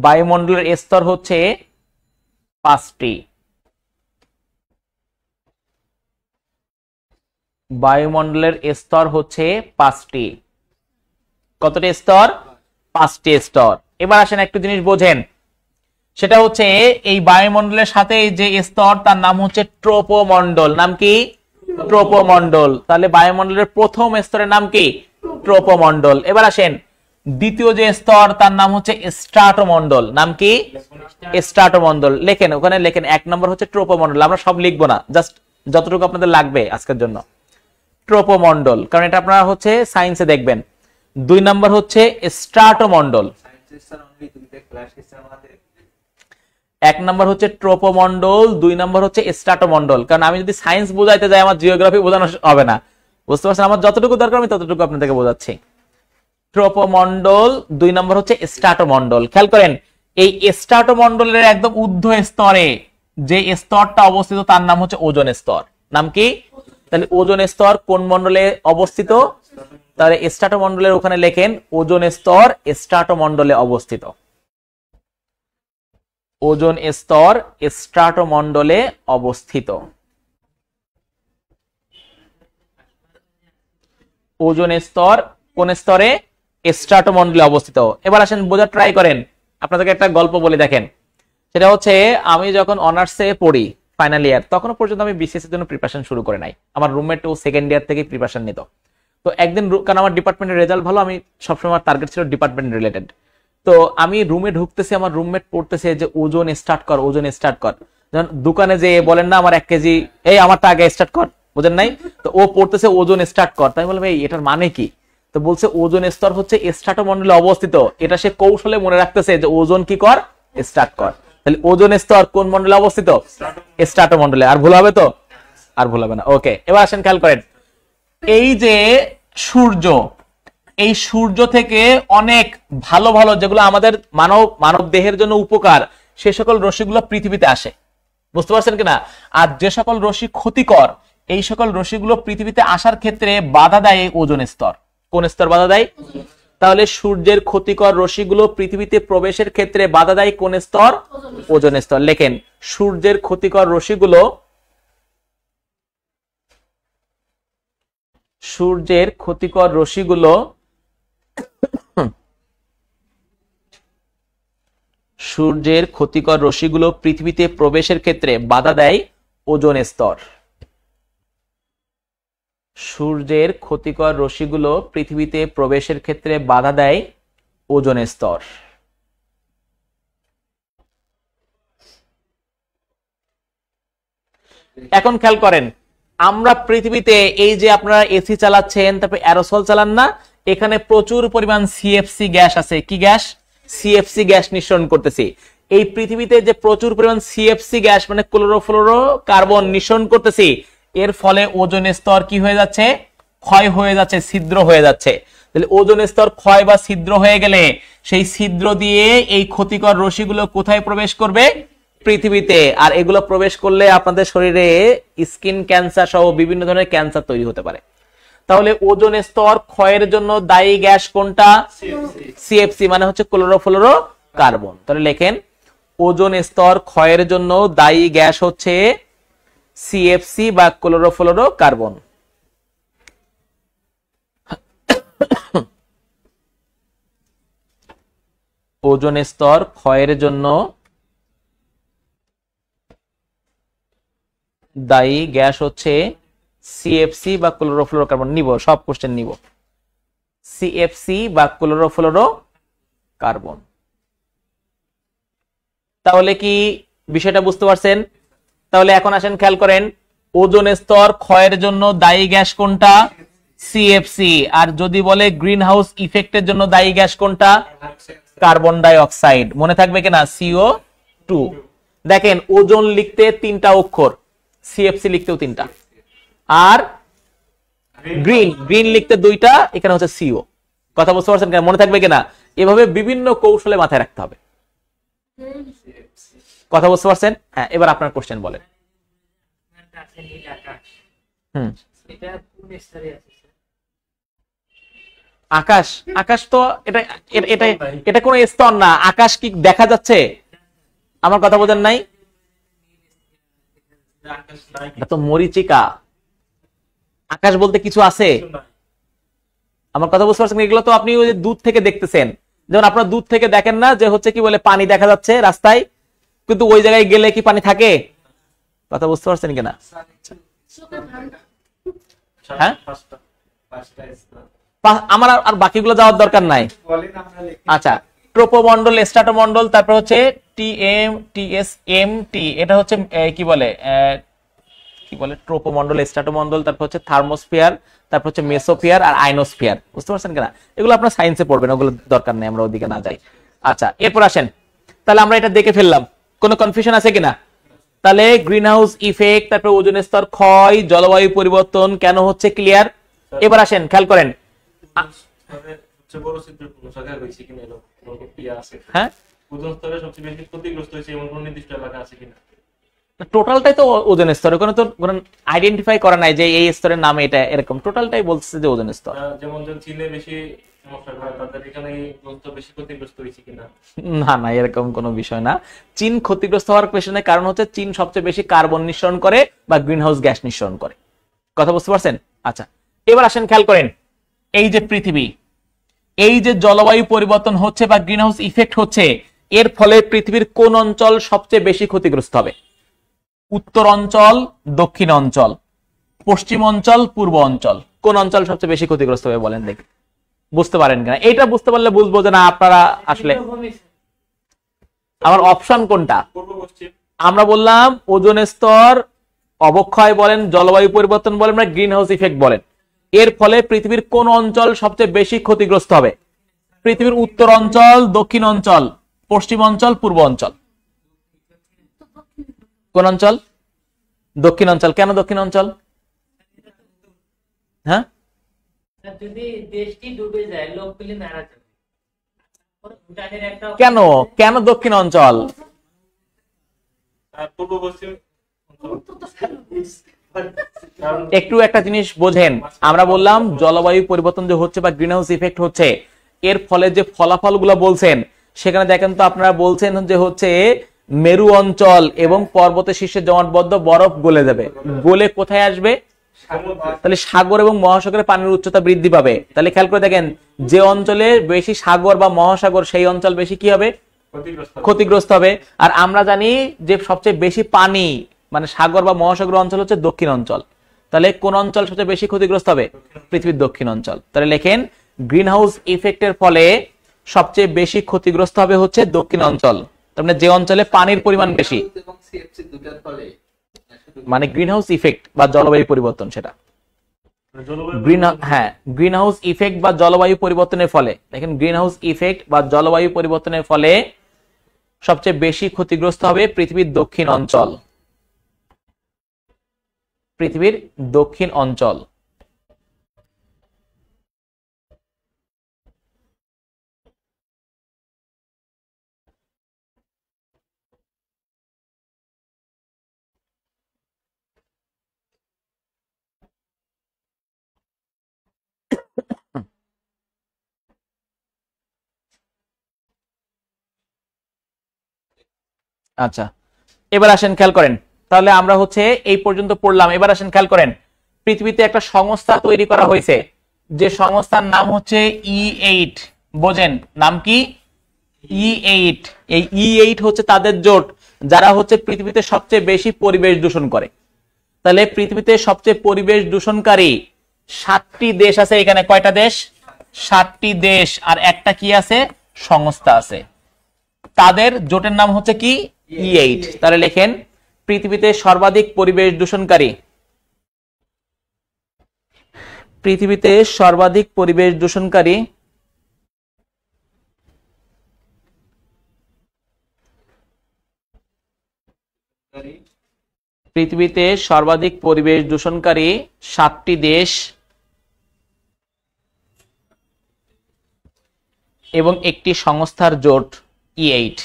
বায়ুমণ্ডলের স্তর হচ্ছে 5টি। বায়ুমণ্ডলের স্তর হচ্ছে 5টি। কতটি স্তর? 5টি স্তর। এবার আসেন একটু জিনিস বোঝেন, সেটা হচ্ছে এই বায়ুমণ্ডলের সাথে যে স্তর তার নাম হচ্ছে ট্রোপোমণ্ডল। নাম কি? ট্রোপোমণ্ডল। তাহলে বায়ুমণ্ডলের প্রথম স্তরের নাম কি? ট্রোপোমণ্ডল। এবার আসেন দ্বিতীয় যে স্তর তার নাম হচ্ছে স্ট্রাটোমণ্ডল। নাম কি? স্ট্রাটোমণ্ডল। লেখেন ওখানে, লেখেন 1 নম্বর হচ্ছে ট্রোপোমণ্ডল। আমরা সব লিখবো না, জাস্ট যতটুকু আপনাদের লাগবে আজকের জন্য। ট্রোপোমণ্ডল, কারণ এটা আপনারা হচ্ছে সায়েন্সে দেখবেন। 2 নম্বর হচ্ছে স্ট্রাটোমণ্ডল। 1 নম্বর হচ্ছে ট্রোপোমণ্ডল, 2 নম্বর হচ্ছে স্ট্রাটোমণ্ডল। কারণ আমি যদি সায়েন্স বোঝাইতে যাই আমার জিওগ্রাফি বোঝানো হবে না। বুঝতে পারছেন? আমার যতটুকু দরকার আমি ততটুকু আপনাদেরকে বোঝাচ্ছি। ট্রোপোমণ্ডল, 2 নম্বর হচ্ছে স্ট্রাটোমণ্ডল। খেয়াল করেন এই স্ট্রাটোমণ্ডলের একদম ঊর্ধ্ব স্তরে যে স্তরটা অবস্থিত তার নাম হচ্ছে ওজোন স্তর। নাম কি? তাহলে ওজোন স্তর কোন মণ্ডলে অবস্থিত? তাহলে স্ট্রাটোমণ্ডলের ওখানে লেখেন ওজোন স্তর স্ট্রাটোমণ্ডলে অবস্থিত। ওজোন স্তর স্ট্রাটোমণ্ডলে অবস্থিত। ওজোন স্তর কোন স্তরে? স্ট্রাটোমণ্ডলে অবস্থিত। এবার আসেন বোঝার ট্রাই করেন। আপনাদেরকে একটা গল্প বলে দেখেন, সেটা হচ্ছে আমি যখন অনার্সে পড়ি ফাইনাল ইয়ার, তখনও পর্যন্ত আমি বিসিএস এর জন্য প্রিপারেশন শুরু করে নাই। আমার রুমমেট ও সেকেন্ড ইয়ার থেকে প্রিপারেশন নিত। তো একদিন, কারণ আমার ডিপার্টমেন্টের রেজাল্ট ভালো, আমি সবসময় টার্গেট ছিল ডিপার্টমেন্ট রিলেটেড। তো আমি রুমে ঢুকতেছি, আমার রুমমেট পড়তেছে যে ওজন স্টার্ট কর, ওজন স্টার্ট কর। যখন দোকানে যে বলেন না আমার 1 কেজি, এই আমারটা আগে স্টার্ট কর, বুঝেন নাই? তো ও পড়তেছে ওজন স্টার্ট কর। তাই বললাম এই এটার মানে কি? তো বলছে ওজন স্তর হচ্ছে স্ট্রাটোমণ্ডলে অবস্থিত। এটা সে কৌশলে মনে রাখতেছে যে ওজন কি কর? স্টার্ট কর। তাহলে ওজন স্তর কোন মণ্ডলে অবস্থিত? স্ট্রাটোমণ্ডলে। আর ভুল হবে তো? আর ভুল হবে না। ওকে, এবার আসেন খেয়াল করেন এই যে সূর্য, এই সূর্য থেকে অনেক ভালো ভালো যেগুলো আমাদের মানব দেহের জন্য উপকার, সে সকল রশ্মিগুলো পৃথিবীতে আসে। বুঝতে পারছেন কিনা? আর যে সকল রশ্মি ক্ষতিকর, এই সকল রশ্মিগুলো পৃথিবীতে আসার ক্ষেত্রে বাধা দেয় ওজোন স্তর। কোন স্তর বাধা দেয়? তাহলে সূর্যের ক্ষতিকর রশ্মিগুলো পৃথিবীতে প্রবেশের ক্ষেত্রে বাধা দেয় কোন স্তর? ওজোন স্তর। লেখেন সূর্যের ক্ষতিকর রশ্মিগুলো, সূর্যের ক্ষতিকর রশ্মিগুলো সূর্যের ক্ষতিকর রশ্মিগুলো পৃথিবীতে প্রবেশের ক্ষেত্রে বাধা দেয় ওজোন স্তর। সূর্যের ক্ষতিকর রশ্মিগুলো পৃথিবীতে প্রবেশের ক্ষেত্রে বাধা দেয় ওজোন স্তর। এখন খেয়াল করেন আমরা পৃথিবীতে এই যে আপনারা এসি চালাচ্ছেন, তারপরে অ্যারোসল চালান না, এখানে প্রচুর পরিমাণ সিএফসি গ্যাস আছে। কি গ্যাস? সিএফসি গ্যাস নিঃসরণ করতেছি। এই পৃথিবীতে যে প্রচুর পরিমাণ সিএফসি গ্যাস মানে ক্লোরোফ্লোরো কার্বন নিঃসরণ করতেছি, এর ফলে ওজোন স্তর কি হয়ে যাচ্ছে? ক্ষয় হয়ে যাচ্ছে, ছিদ্র হয়ে যাচ্ছে। তাহলে ওজোন স্তর ক্ষয় বা ছিদ্র হয়ে গেলে সেই ছিদ্র দিয়ে এই ক্ষতিকর রশ্মিগুলো কোথায় প্রবেশ করবে? পৃথিবীতে। আর এগুলো প্রবেশ করলে আপনাদের শরীরে স্কিন ক্যান্সার সহ বিভিন্ন ধরনের ক্যান্সার তৈরি হতে পারে। তাহলে ওজোন স্তর ক্ষয়ের জন্য দায়ী গ্যাস কোনটা? সিএফসি মানে হচ্ছে ক্লোরোফ্লোরো কার্বন। তাহলে লেখেন ওজোন স্তর ক্ষয়ের জন্য দায়ী গ্যাস হচ্ছে সিএফসি বা ক্লোরোফ্লোরো কার্বন। ওজোন স্তর ক্ষয়ের জন্য দায়ী গ্যাস হচ্ছে সিএফসি বা ক্লোরোফ্লোরো কার্বন। নিব, সব কোশ্চেন নিব। সিএফসি বা ক্লোরোফ্লোরো কার্বন। তাহলে কি বিষয়টা বুঝতে পারছেন? তাহলে এখন আসেন খেয়াল করেন, ওজোন স্তর ক্ষয়ের জন্য দায়ী গ্যাস কোনটা? সিএফসি। আর যদি বলে গ্রিন হাউস ইফেক্টের জন্য দায়ী গ্যাস কোনটা? Carbon die oxide. মনে থাকবে কিনা? CO2। দেখেন ওজোন লিখতে 3টা অক্ষর, সিএফসি লিখতেও 3টা, আর গ্রিন লিখতে 2টা, এখানে হচ্ছে সিও। কথা বুঝতে পারছেন কিনা? মনে থাকবে কিনা? এভাবে বিভিন্ন কৌশলে মাথায় রাখতে হবে। কথা বুঝতে পারছেন? হ্যাঁ, এবার আপনার কোশ্চেন বলেন। আকাশ, আকাশ তো এটা এটা এটা কোনো স্তর না। আকাশ কি দেখা যাচ্ছে? আমার কথা বোঝেন নাই? এটা তো মরিচিকা। আকাশ বলতে কিছু আছে? আমার কথা বুঝতে পারছেন? এগুলো তো আপনি ওই দূর থেকে দেখতেছেন। যেমন আপনারা দূর থেকে দেখেন না যে হচ্ছে কি বলে পানি দেখা যাচ্ছে রাস্তায়, কিন্তু ওই জায়গায় গেলে কি পানি থাকে? কথা বুঝতে পারছেন কিনা? হ্যাঁ, আমার আর বাকিগুলো যাওয়ার দরকার নাই। আচ্ছা, ট্রোপোমন্ডল, স্ট্রাটোমন্ডল, তারপর হচ্ছে TSMT, এটা হচ্ছে কি বলে ট্রোপোমন্ডল, স্ট্রাটোমন্ডল, তারপর হচ্ছে থার্মোস্ফিয়ার, তারপর হচ্ছে মেসোফিয়ার আর আইনোস্ফিয়ার। বুঝতে পারছেন কিনা? এগুলো আপনার সায়েন্সে পড়বেন, ওগুলো দরকার নেই, আমরা ওদিকে না যাই। আচ্ছা, এরপর আসেন, তাহলে আমরা এটা দেখে ফেললাম। কোনো কনফিউশন আছে কিনা? তাহলে গ্রিন হাউস ইফেক্ট, তারপর ওজোন স্তর ক্ষয়, জলবায়ু পরিবর্তন কেন হচ্ছে, ক্লিয়ার। এবার আসেন খেয়াল করেন, হ্যাঁ, টোটালটাই তো ওজোন স্তর, ওখানে তো আইডেন্টিফাই করা নাই যে এই স্তরের নাম এটা এরকম, টোটালটাই বলছে যে ওজোন স্তর। যেমন চীনে বেশি সমস্যা হয়, তাদের এখানে বেশি ক্ষতিগ্রস্ত হয়েছে কিনা? না না, এরকম কোনো বিষয় না। চীন ক্ষতিগ্রস্ত হওয়ার পেছনে কারণ হচ্ছে চীন সবচেয়ে বেশি কার্বন নিঃসরণ করে বা গ্রিন হাউস গ্যাস নিঃসরণ করে। কথা বুঝতে পারছেন? আচ্ছা, এবার আসেন খেয়াল করেন, এই যে পৃথিবী, এই যে জলবায়ু পরিবর্তন হচ্ছে বা গ্রিন হাউস ইফেক্ট হচ্ছে, এর ফলে পৃথিবীর কোন অঞ্চল সবচেয়ে বেশি ক্ষতিগ্রস্ত হবে? উত্তর অঞ্চল, দক্ষিণ অঞ্চল, পশ্চিম অঞ্চল, পূর্ব অঞ্চল, কোন অঞ্চল সবচেয়ে বেশি ক্ষতিগ্রস্ত হবে বলেন দেখি? বুঝতে পারেন কিনা? এটা বুঝতে পারলে বুঝবো যে না আপনারা আসলে। আমার অপশন কোনটা? আমরা বললাম ওজোন স্তর অবক্ষয় বলেন, জলবায়ু পরিবর্তন বলেন, না গ্রিন হাউস ইফেক্ট বলেন, এর ফলে পৃথিবীর কোন অঞ্চল সবচেয়ে বেশি ক্ষতিগ্রস্ত হবে? পৃথিবীর উত্তর অঞ্চল, দক্ষিণ অঞ্চল, পশ্চিম অঞ্চল, পূর্ব অঞ্চল। কোন অঞ্চল? দক্ষিণ অঞ্চল। কেন দক্ষিণ অঞ্চল? হ্যাঁ, যদি দেশটি ডুবে যায়, লোকগুলি মারা যাবে। কেন কেন দক্ষিণ অঞ্চল? একটু একটা জিনিস বোঝেন, আমরা বললাম জলবায়ু পরিবর্তন যে হচ্ছে বা গ্রিন হাউস ইফেক্ট হচ্ছে, এর ফলে যে ফলাফল গুলো বলছেন, সেখানে দেখেন তো আপনারা বলছেন যে হচ্ছে মেরু অঞ্চল এবং পর্বতের শীর্ষে জমাটবদ্ধ বরফ গলে যাবে। গলে কোথায় আসবে? তাহলে সাগর এবং মহাসাগরের পানির উচ্চতা বৃদ্ধি পাবে। তাহলে খেয়াল করে দেখেন, যে অঞ্চলে বেশি সাগর বা মহাসাগর, সেই অঞ্চল বেশি কি হবে? ক্ষতিগ্রস্ত হবে। আর আমরা জানি যে সবচেয়ে বেশি পানি মানে সাগর বা মহাসাগর অঞ্চল হচ্ছে দক্ষিণ অঞ্চল। তাহলে কোন অঞ্চল সবচেয়ে বেশি ক্ষতিগ্রস্ত হবে? পৃথিবীর দক্ষিণ অঞ্চল। তাহলে লেখেন, গ্রিন হাউস ইফেক্টের ফলে সবচেয়ে বেশি ক্ষতিগ্রস্ত হবে হচ্ছে দক্ষিণ অঞ্চল, তার মানে যে অঞ্চলে পানির পরিমাণ বেশি, মানে গ্রিন হাউস ইফেক্ট বা জলবায়ু পরিবর্তন, সেটা গ্রিন হাউস ইফেক্ট বা জলবায়ু পরিবর্তনের ফলে। দেখেন, গ্রিন হাউস ইফেক্ট বা জলবায়ু পরিবর্তনের ফলে সবচেয়ে বেশি ক্ষতিগ্রস্ত হবে পৃথিবীর দক্ষিণ অঞ্চল। পৃথিবীর দক্ষিণ অঞ্চল। আচ্ছা, এবার আসেন খেয়াল করেন, তাহলে আমরা হচ্ছে এই পর্যন্ত পড়লাম। এবার আসেন খেয়াল করেন, পৃথিবীতে একটা সংস্থা তৈরি করা হয়েছে, যে সংস্থার নাম হচ্ছে E8। বোঝেন নাম কি? E8। এই E8 হচ্ছে তাদের জোট, যারা হচ্ছে পৃথিবীতে সবচেয়ে বেশি পরিবেশ দূষণ করে। তাহলে পৃথিবীতে সবচেয়ে পরিবেশ দূষণকারী 7টি দেশ আছে। এখানে কয়টা দেশ? 7টি দেশ, আর একটা কি আছে? সংস্থা আছে। তাদের জোটের নাম হচ্ছে কি? E8। তাহলে লেখেন পৃথিবীতে সর্বাধিক পরিবেশ দূষণকারী, পৃথিবীতে সর্বাধিক পরিবেশ দূষণকারী পৃথিবীতে সর্বাধিক পরিবেশ দূষণকারী 7টি দেশ এবং একটি সংস্থার জোট E8।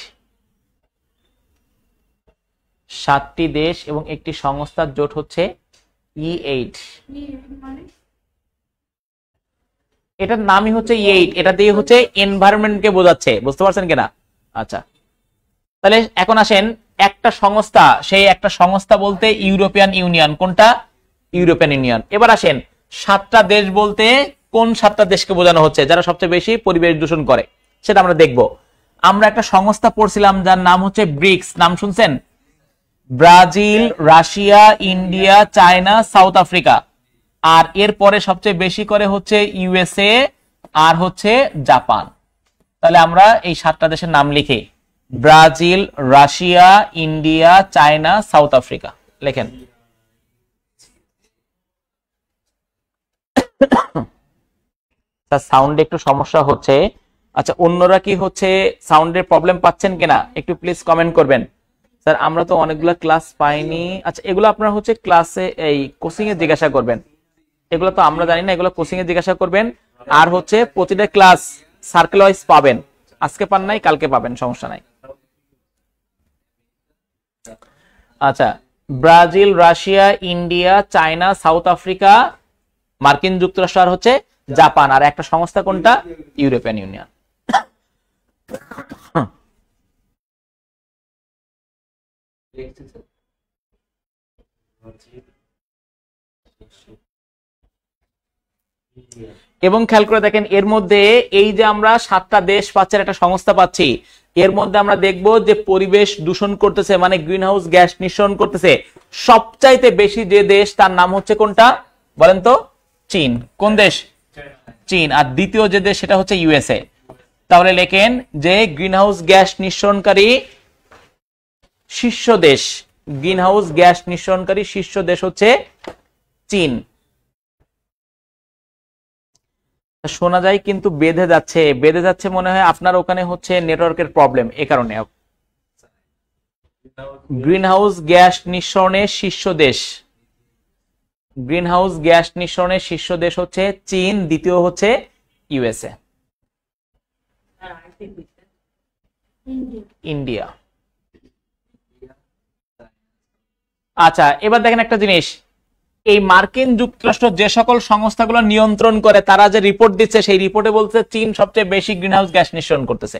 7টি দেশ এবং একটি সংস্থার জোট হচ্ছে E8। এটার নামই হচ্ছে E8। এটা দিয়ে হচ্ছে এনভায়রনমেন্টকে বোঝাচ্ছে। বুঝতে পারছেন কিনা? আচ্ছা, তাহলে এখন আসেন একটা সংস্থা, সেই একটা সংস্থা বলতে ইউরোপিয়ান ইউনিয়ন। কোনটা? European union. এবার আসেন 7টা দেশ বলতে কোন 7টা দেশকে বোঝানো হচ্ছে যারা সবচেয়ে বেশি পরিবেশ দূষণ করে, সেটা আমরা দেখব। আমরা একটা সংস্থা পড়ছিলাম যার নাম হচ্ছে ব্রিক্স। নাম শুনছেন? Brazil, Russia, India, China, South Africa. আর এরপরে সবচেয়ে বেশি করে হচ্ছে USA আর হচ্ছে জাপান। তাহলে আমরা এই 7টা দেশের নাম লিখি, Brazil, Russia, India, China, South Africa. লেখেন। সাউন্ডে একটু সমস্যা হচ্ছে। আচ্ছা, অন্যরা কি হচ্ছে সাউন্ডের প্রবলেম পাচ্ছেন কিনা একটু প্লিজ কমেন্ট করবেন। স্যার আমরা তো অনেকগুলো ক্লাস পাইনি। আচ্ছা, এগুলো আপনারা হচ্ছে ক্লাসে এই কোচিং এ জিজ্ঞাসা করবেন। এগুলো তো আমরা জানি না, এগুলো কোচিং এ জিজ্ঞাসা করবেন। আর হচ্ছে প্রতিটা ক্লাস সার্কেল ওয়াইজ পাবেন। আজকে পান নাই, কালকে পাবেন, সমস্যা নাই। আচ্ছা, Brazil, Russia, India, China, South Africa, মার্কিন যুক্তরাষ্ট্র আর হচ্ছে জাপান। আর একটা সংস্থা কোনটা? European union. এবং খেয়াল করে দেখেন, এর মধ্যে এই যে আমরা 7টা দেশ পাচ্ছি, একটা সংস্থা পাচ্ছি, এর মধ্যে আমরা দেখব যে পরিবেশ দূষণ করতেছে মানে গ্রিন হাউস গ্যাস নিঃসরণ করতেছে সবচাইতে বেশি যে দেশ, তার নাম হচ্ছে কোনটা বলেন তো? চীন। কোন দেশ? চীন। আর দ্বিতীয় যে দেশ সেটা হচ্ছে USA। তাহলে লেখেন যে গ্রিন হাউস গ্যাস নিঃসরণকারী শীর্ষ দেশ, গ্রিন হাউস গ্যাস নিঃসরণকারী শীর্ষ দেশ হচ্ছে চীন। শোনা যায় কিন্তু বেঁধে যাচ্ছে মনে হয় আপনার ওখানে হচ্ছে নেটওয়ার্কের প্রবলেম, এ কারণে। গ্রিন হাউস গ্যাস নিঃসরণের শীর্ষ দেশ, গ্রিন হাউস গ্যাস নিঃসরণের শীর্ষ দেশ হচ্ছে চীন, দ্বিতীয় হচ্ছে USA, ইন্ডিয়া। আচ্ছা, এবার দেখেন একটা জিনিস, এই মার্কিন যুক্তরাষ্ট্র যে সকল সংস্থাগুলো নিয়ন্ত্রণ করে তারা যে রিপোর্ট দিচ্ছে, সেই রিপোর্টে বলছে চীন সবচেয়ে বেশি গ্রিন হাউস গ্যাস নিঃসরণ করতেছে।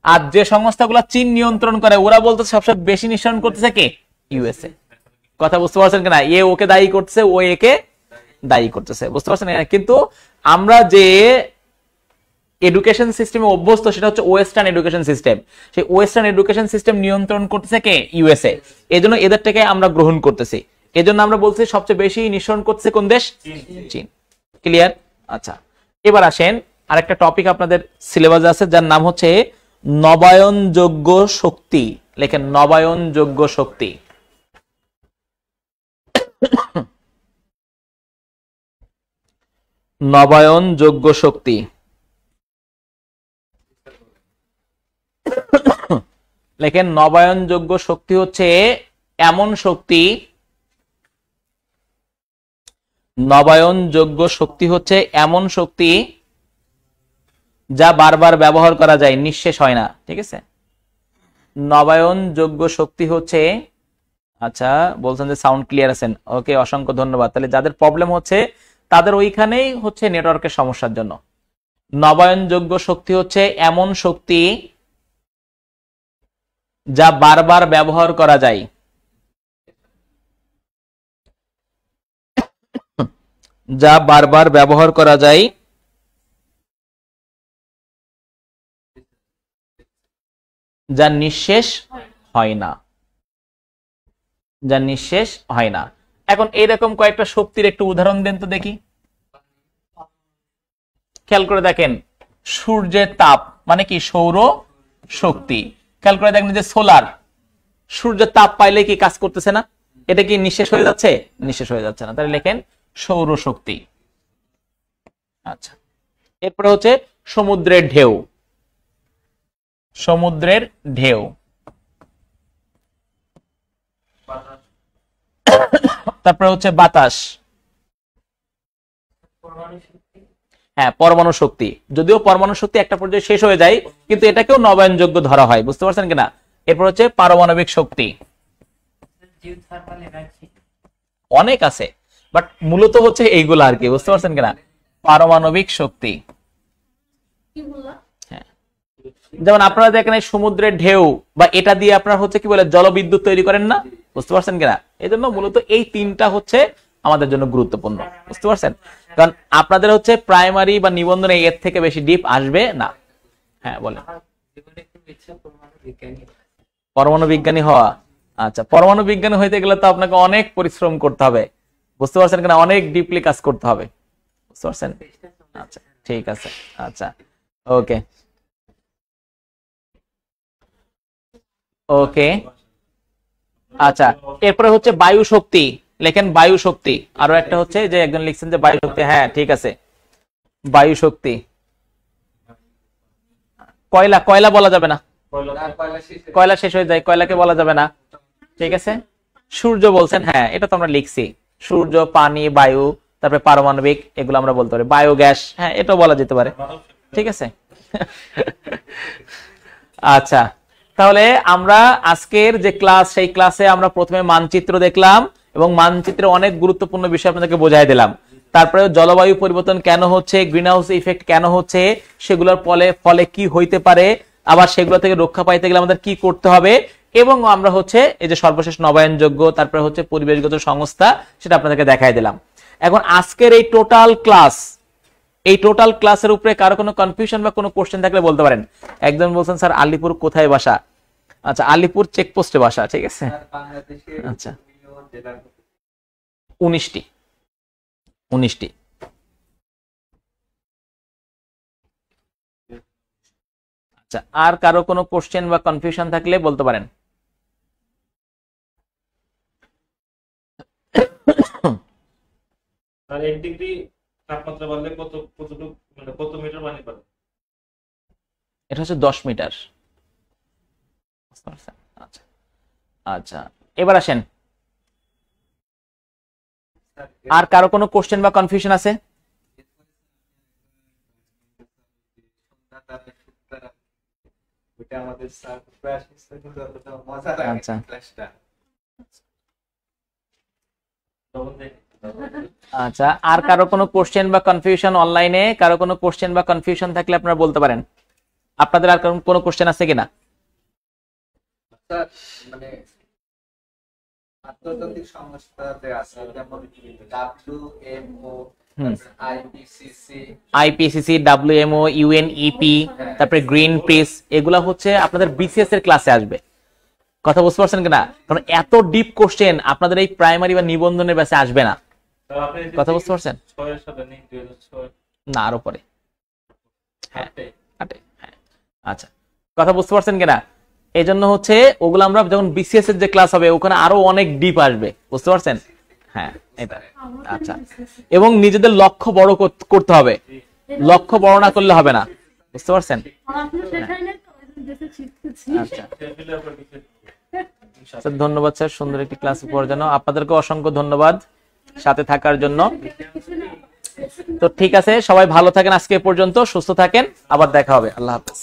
আর যে সংস্থাগুলো চীন নিয়ন্ত্রণ করে ওরা বলতে সবচেয়ে বেশি নিঃসরণ করতেছে কে? USA। কথা বুঝতে পারছেন কিনা? এ ওকে দায়ী করতেছে, ও একে দায়ী করতেছে। বুঝতে পারছেন? কিন্তু আমরা যে এডুকেশন সিস্টেমে অভ্যস্ত সেটা হচ্ছে ওয়েস্টার্ন এডুকেশন সিস্টেম। সেই ওয়েস্টার্ন এডুকেশন সিস্টেম নিয়ন্ত্রণ করতেছে কে? USA। এজন্য এদের থেকে আমরা গ্রহণ করতেছি। এজন্য আমরা বলছি সবচেয়ে বেশি নিঃসরণ করতেছে কোন দেশ? চীন। ক্লিয়ার? আচ্ছা, এবার আসেন আরেকটা টপিক আপনাদের সিলেবাসে আছে যার নাম হচ্ছে নবায়নযোগ্য শক্তি। লেখেন নবায়নযোগ্য শক্তি। নবায়নযোগ্য শক্তি। লেখেন নবায়নযোগ্য শক্তি হচ্ছে এমন শক্তি, নবায়নযোগ্য শক্তি হচ্ছে এমন শক্তি যা বারবার ব্যবহার করা যায়, নিঃশেষ হয় না। ঠিক আছে? নবায়নযোগ্য শক্তি হচ্ছে, আচ্ছা বলছেন যে সাউন্ড ক্লিয়ার আছেন, ওকে, অসংখ্য ধন্যবাদ। তাহলে যাদের প্রবলেম হচ্ছে তাদের ওইখানেই হচ্ছে নেটওয়ার্কের সমস্যার জন্য। নবায়নযোগ্য শক্তি হচ্ছে এমন শক্তি যা বারবার ব্যবহার করা যায়। যা বারবার ব্যবহার করা যায়। যা নিঃশেষ হয় না। যা নিঃশেষ হয় না। এখন এইরকম কয়েকটা শক্তির একটু উদাহরণ দেন তো দেখি। খেয়াল করে দেখেন, সূর্যের তাপ মানে কি? সৌর শক্তি। খেয়াল করে দেখেন যে সোলার, সূর্যের তাপ পাইলে কি কাজ করতেছে না? এটা কি নিঃশেষ হয়ে যাচ্ছে? নিঃশেষ হয়ে যাচ্ছে না। তাহলে লেখেন সৌর শক্তি। আচ্ছা, এরপরে হচ্ছে সমুদ্রের ঢেউ। সমুদ্রের ঢেউ। তারপরে হচ্ছে বাতাস। হ্যাঁ, পরমাণু শক্তি। যদিও পরমাণু শক্তি একটা পর্যায়ে শেষ হয়ে যায়, কিন্তু এটাকেও নবায়নযোগ্য ধরা হয়। বুঝতে পারছেন কিনা? এরপর হচ্ছে পারমাণবিক শক্তি। অনেক আছে, বাট মূলত হচ্ছে এইগুলো আর কি। বুঝতে পারছেন কিনা? পারমাণবিক শক্তি। যেমন আপনারা দেখেন সমুদ্রের ঢেউ বা এটা দিয়ে আপনারা হচ্ছে কি বলে জলবিদ্যুৎ তৈরি করেন না? বুঝতে পারছেন কিনা? এই জন্য মূলত এই তিনটা হচ্ছে আমাদের জন্য গুরুত্বপূর্ণ। বুঝতে পারছেন? কারণ আপনাদের হচ্ছে প্রাইমারি বা নিবন্ধনে এর থেকে বেশি ডিপ আসবে না। হ্যাঁ বলেন। পরমাণু বিজ্ঞানী হওয়া? আচ্ছা, পরমাণু বিজ্ঞানী হইতে গেলে তো আপনাকে অনেক পরিশ্রম করতে হবে। বুঝতে পারছেন কিনা? অনেক ডিপলি কাজ করতে হবে। বুঝতে পারছেন? আচ্ছা, ঠিক আছে। আচ্ছা, ওকে ওকে। আচ্ছা, এরপরে হচ্ছে বায়ু শক্তি। লেখেন বায়ু শক্তি। আরো একটা হচ্ছে যে একজন লিখছেন যে বায়ু শক্তি। হ্যাঁ, ঠিক আছে, বায়ু শক্তি। কয়লা, কয়লা বলা যাবে না। কয়লা শেষ হয়ে যায়, কয়লাকে বলা যাবে না। ঠিক আছে, সূর্য বলছেন। হ্যাঁ, এটা তো আমরা লিখছি। সূর্য, পানি, বায়ু, তারপরে পারমাণবিক, এগুলো আমরা বলতে পারি। বায়োগ্যাস, হ্যাঁ, এটাও বলা যেতে পারে। ঠিক আছে। আচ্ছা, তাহলে আমরা আজকের যে ক্লাস, সেই ক্লাসে আমরা প্রথমে মানচিত্র দেখলাম এবং মানচিত্রে অনেক গুরুত্বপূর্ণ বিষয় আপনাদেরকে বোঝাই দিলাম। তারপরে জলবায়ু পরিবর্তন কেন হচ্ছে, গ্রিন হাউস ইফেক্ট কেন হচ্ছে, সেগুলোর ফলে কি হইতে পারে, আবার সেগুলো থেকে রক্ষা পাইতে গেলে আমাদের কি করতে হবে, এবং আমরা হচ্ছে এই যে সর্বশেষ নবায়নযোগ্য, তারপরে হচ্ছে পরিবেশগত সংস্থা, সেটা আপনাদেরকে দেখাই দিলাম। এখন আজকের এই টোটাল ক্লাসের উপরে কারো কোনো কনফিউশন বা কোনো কোশ্চেন থাকলে বলতে পারেন। একজন বলছেন স্যার আলিপুর কোথায় বাসা? আচ্ছা, আলিপুর চেকপোস্টে বাসা। ঠিক আছে। আচ্ছা, 19টি। আচ্ছা, আর কারো কোনো কোশ্চেন বা কনফিউশন থাকলে বলতে পারেন। আর 1 ডিগ্রি তাপমাত্রা বাড়লে কত মিটার পানি বাড়ে? এটা হচ্ছে 10 মিটার। আচ্ছা আচ্ছা, এবার আসেন, আর কারো কোনো কোশ্চেন বা কনফিউশন আছে? আচ্ছা আচ্ছা, আর কারো কোনো কোশ্চেন বা কনফিউশন অনলাইনে, কারো কোনো কোশ্চেন বা কনফিউশন থাকলে আপনারা বলতে পারেন। আপনাদের আর কোনো কোশ্চেন আছে কিনা? মানে আন্তর্জাতিক সংস্থাতে আছে, যেমন WMO, আইপিসিসি, WMO, UNEP, তারপরে গ্রিন পিস, এগুলা হচ্ছে আপনাদের বিসিএস এর ক্লাসে আসবে। কথা বুঝতে পারছেন কিনা? কারণ এত ডিপ কোশ্চেন আপনাদের এই প্রাইমারি বা নিবন্ধনের ব্যাচে আসবে না। কথা বুঝতে পারছেন? না, আরো পরে। হ্যাঁ, আচ্ছা, কথা বুঝতে পারছেন কিনা? এই জন্য হচ্ছে ওগুলো আমরা যখন বিসিএস এর যে ক্লাস হবে ওখানে আরো অনেক ডিপ আসবে। বুঝতে পারছেন? হ্যাঁ, এটা। আচ্ছা, এবং নিজেদের লক্ষ্য বড় করতে হবে। লক্ষ্য বড় না করলে হবে না। বুঝতে পারছেন? আচ্ছা, ধন্যবাদ স্যার, সুন্দর একটি ক্লাস করার জন্য। আপনাদেরকে অসংখ্য ধন্যবাদ সাথে থাকার জন্য। তো ঠিক আছে, সবাই ভালো থাকেন, আজকে পর্যন্ত সুস্থ থাকেন, আবার দেখা হবে। আল্লাহ হাফেজ।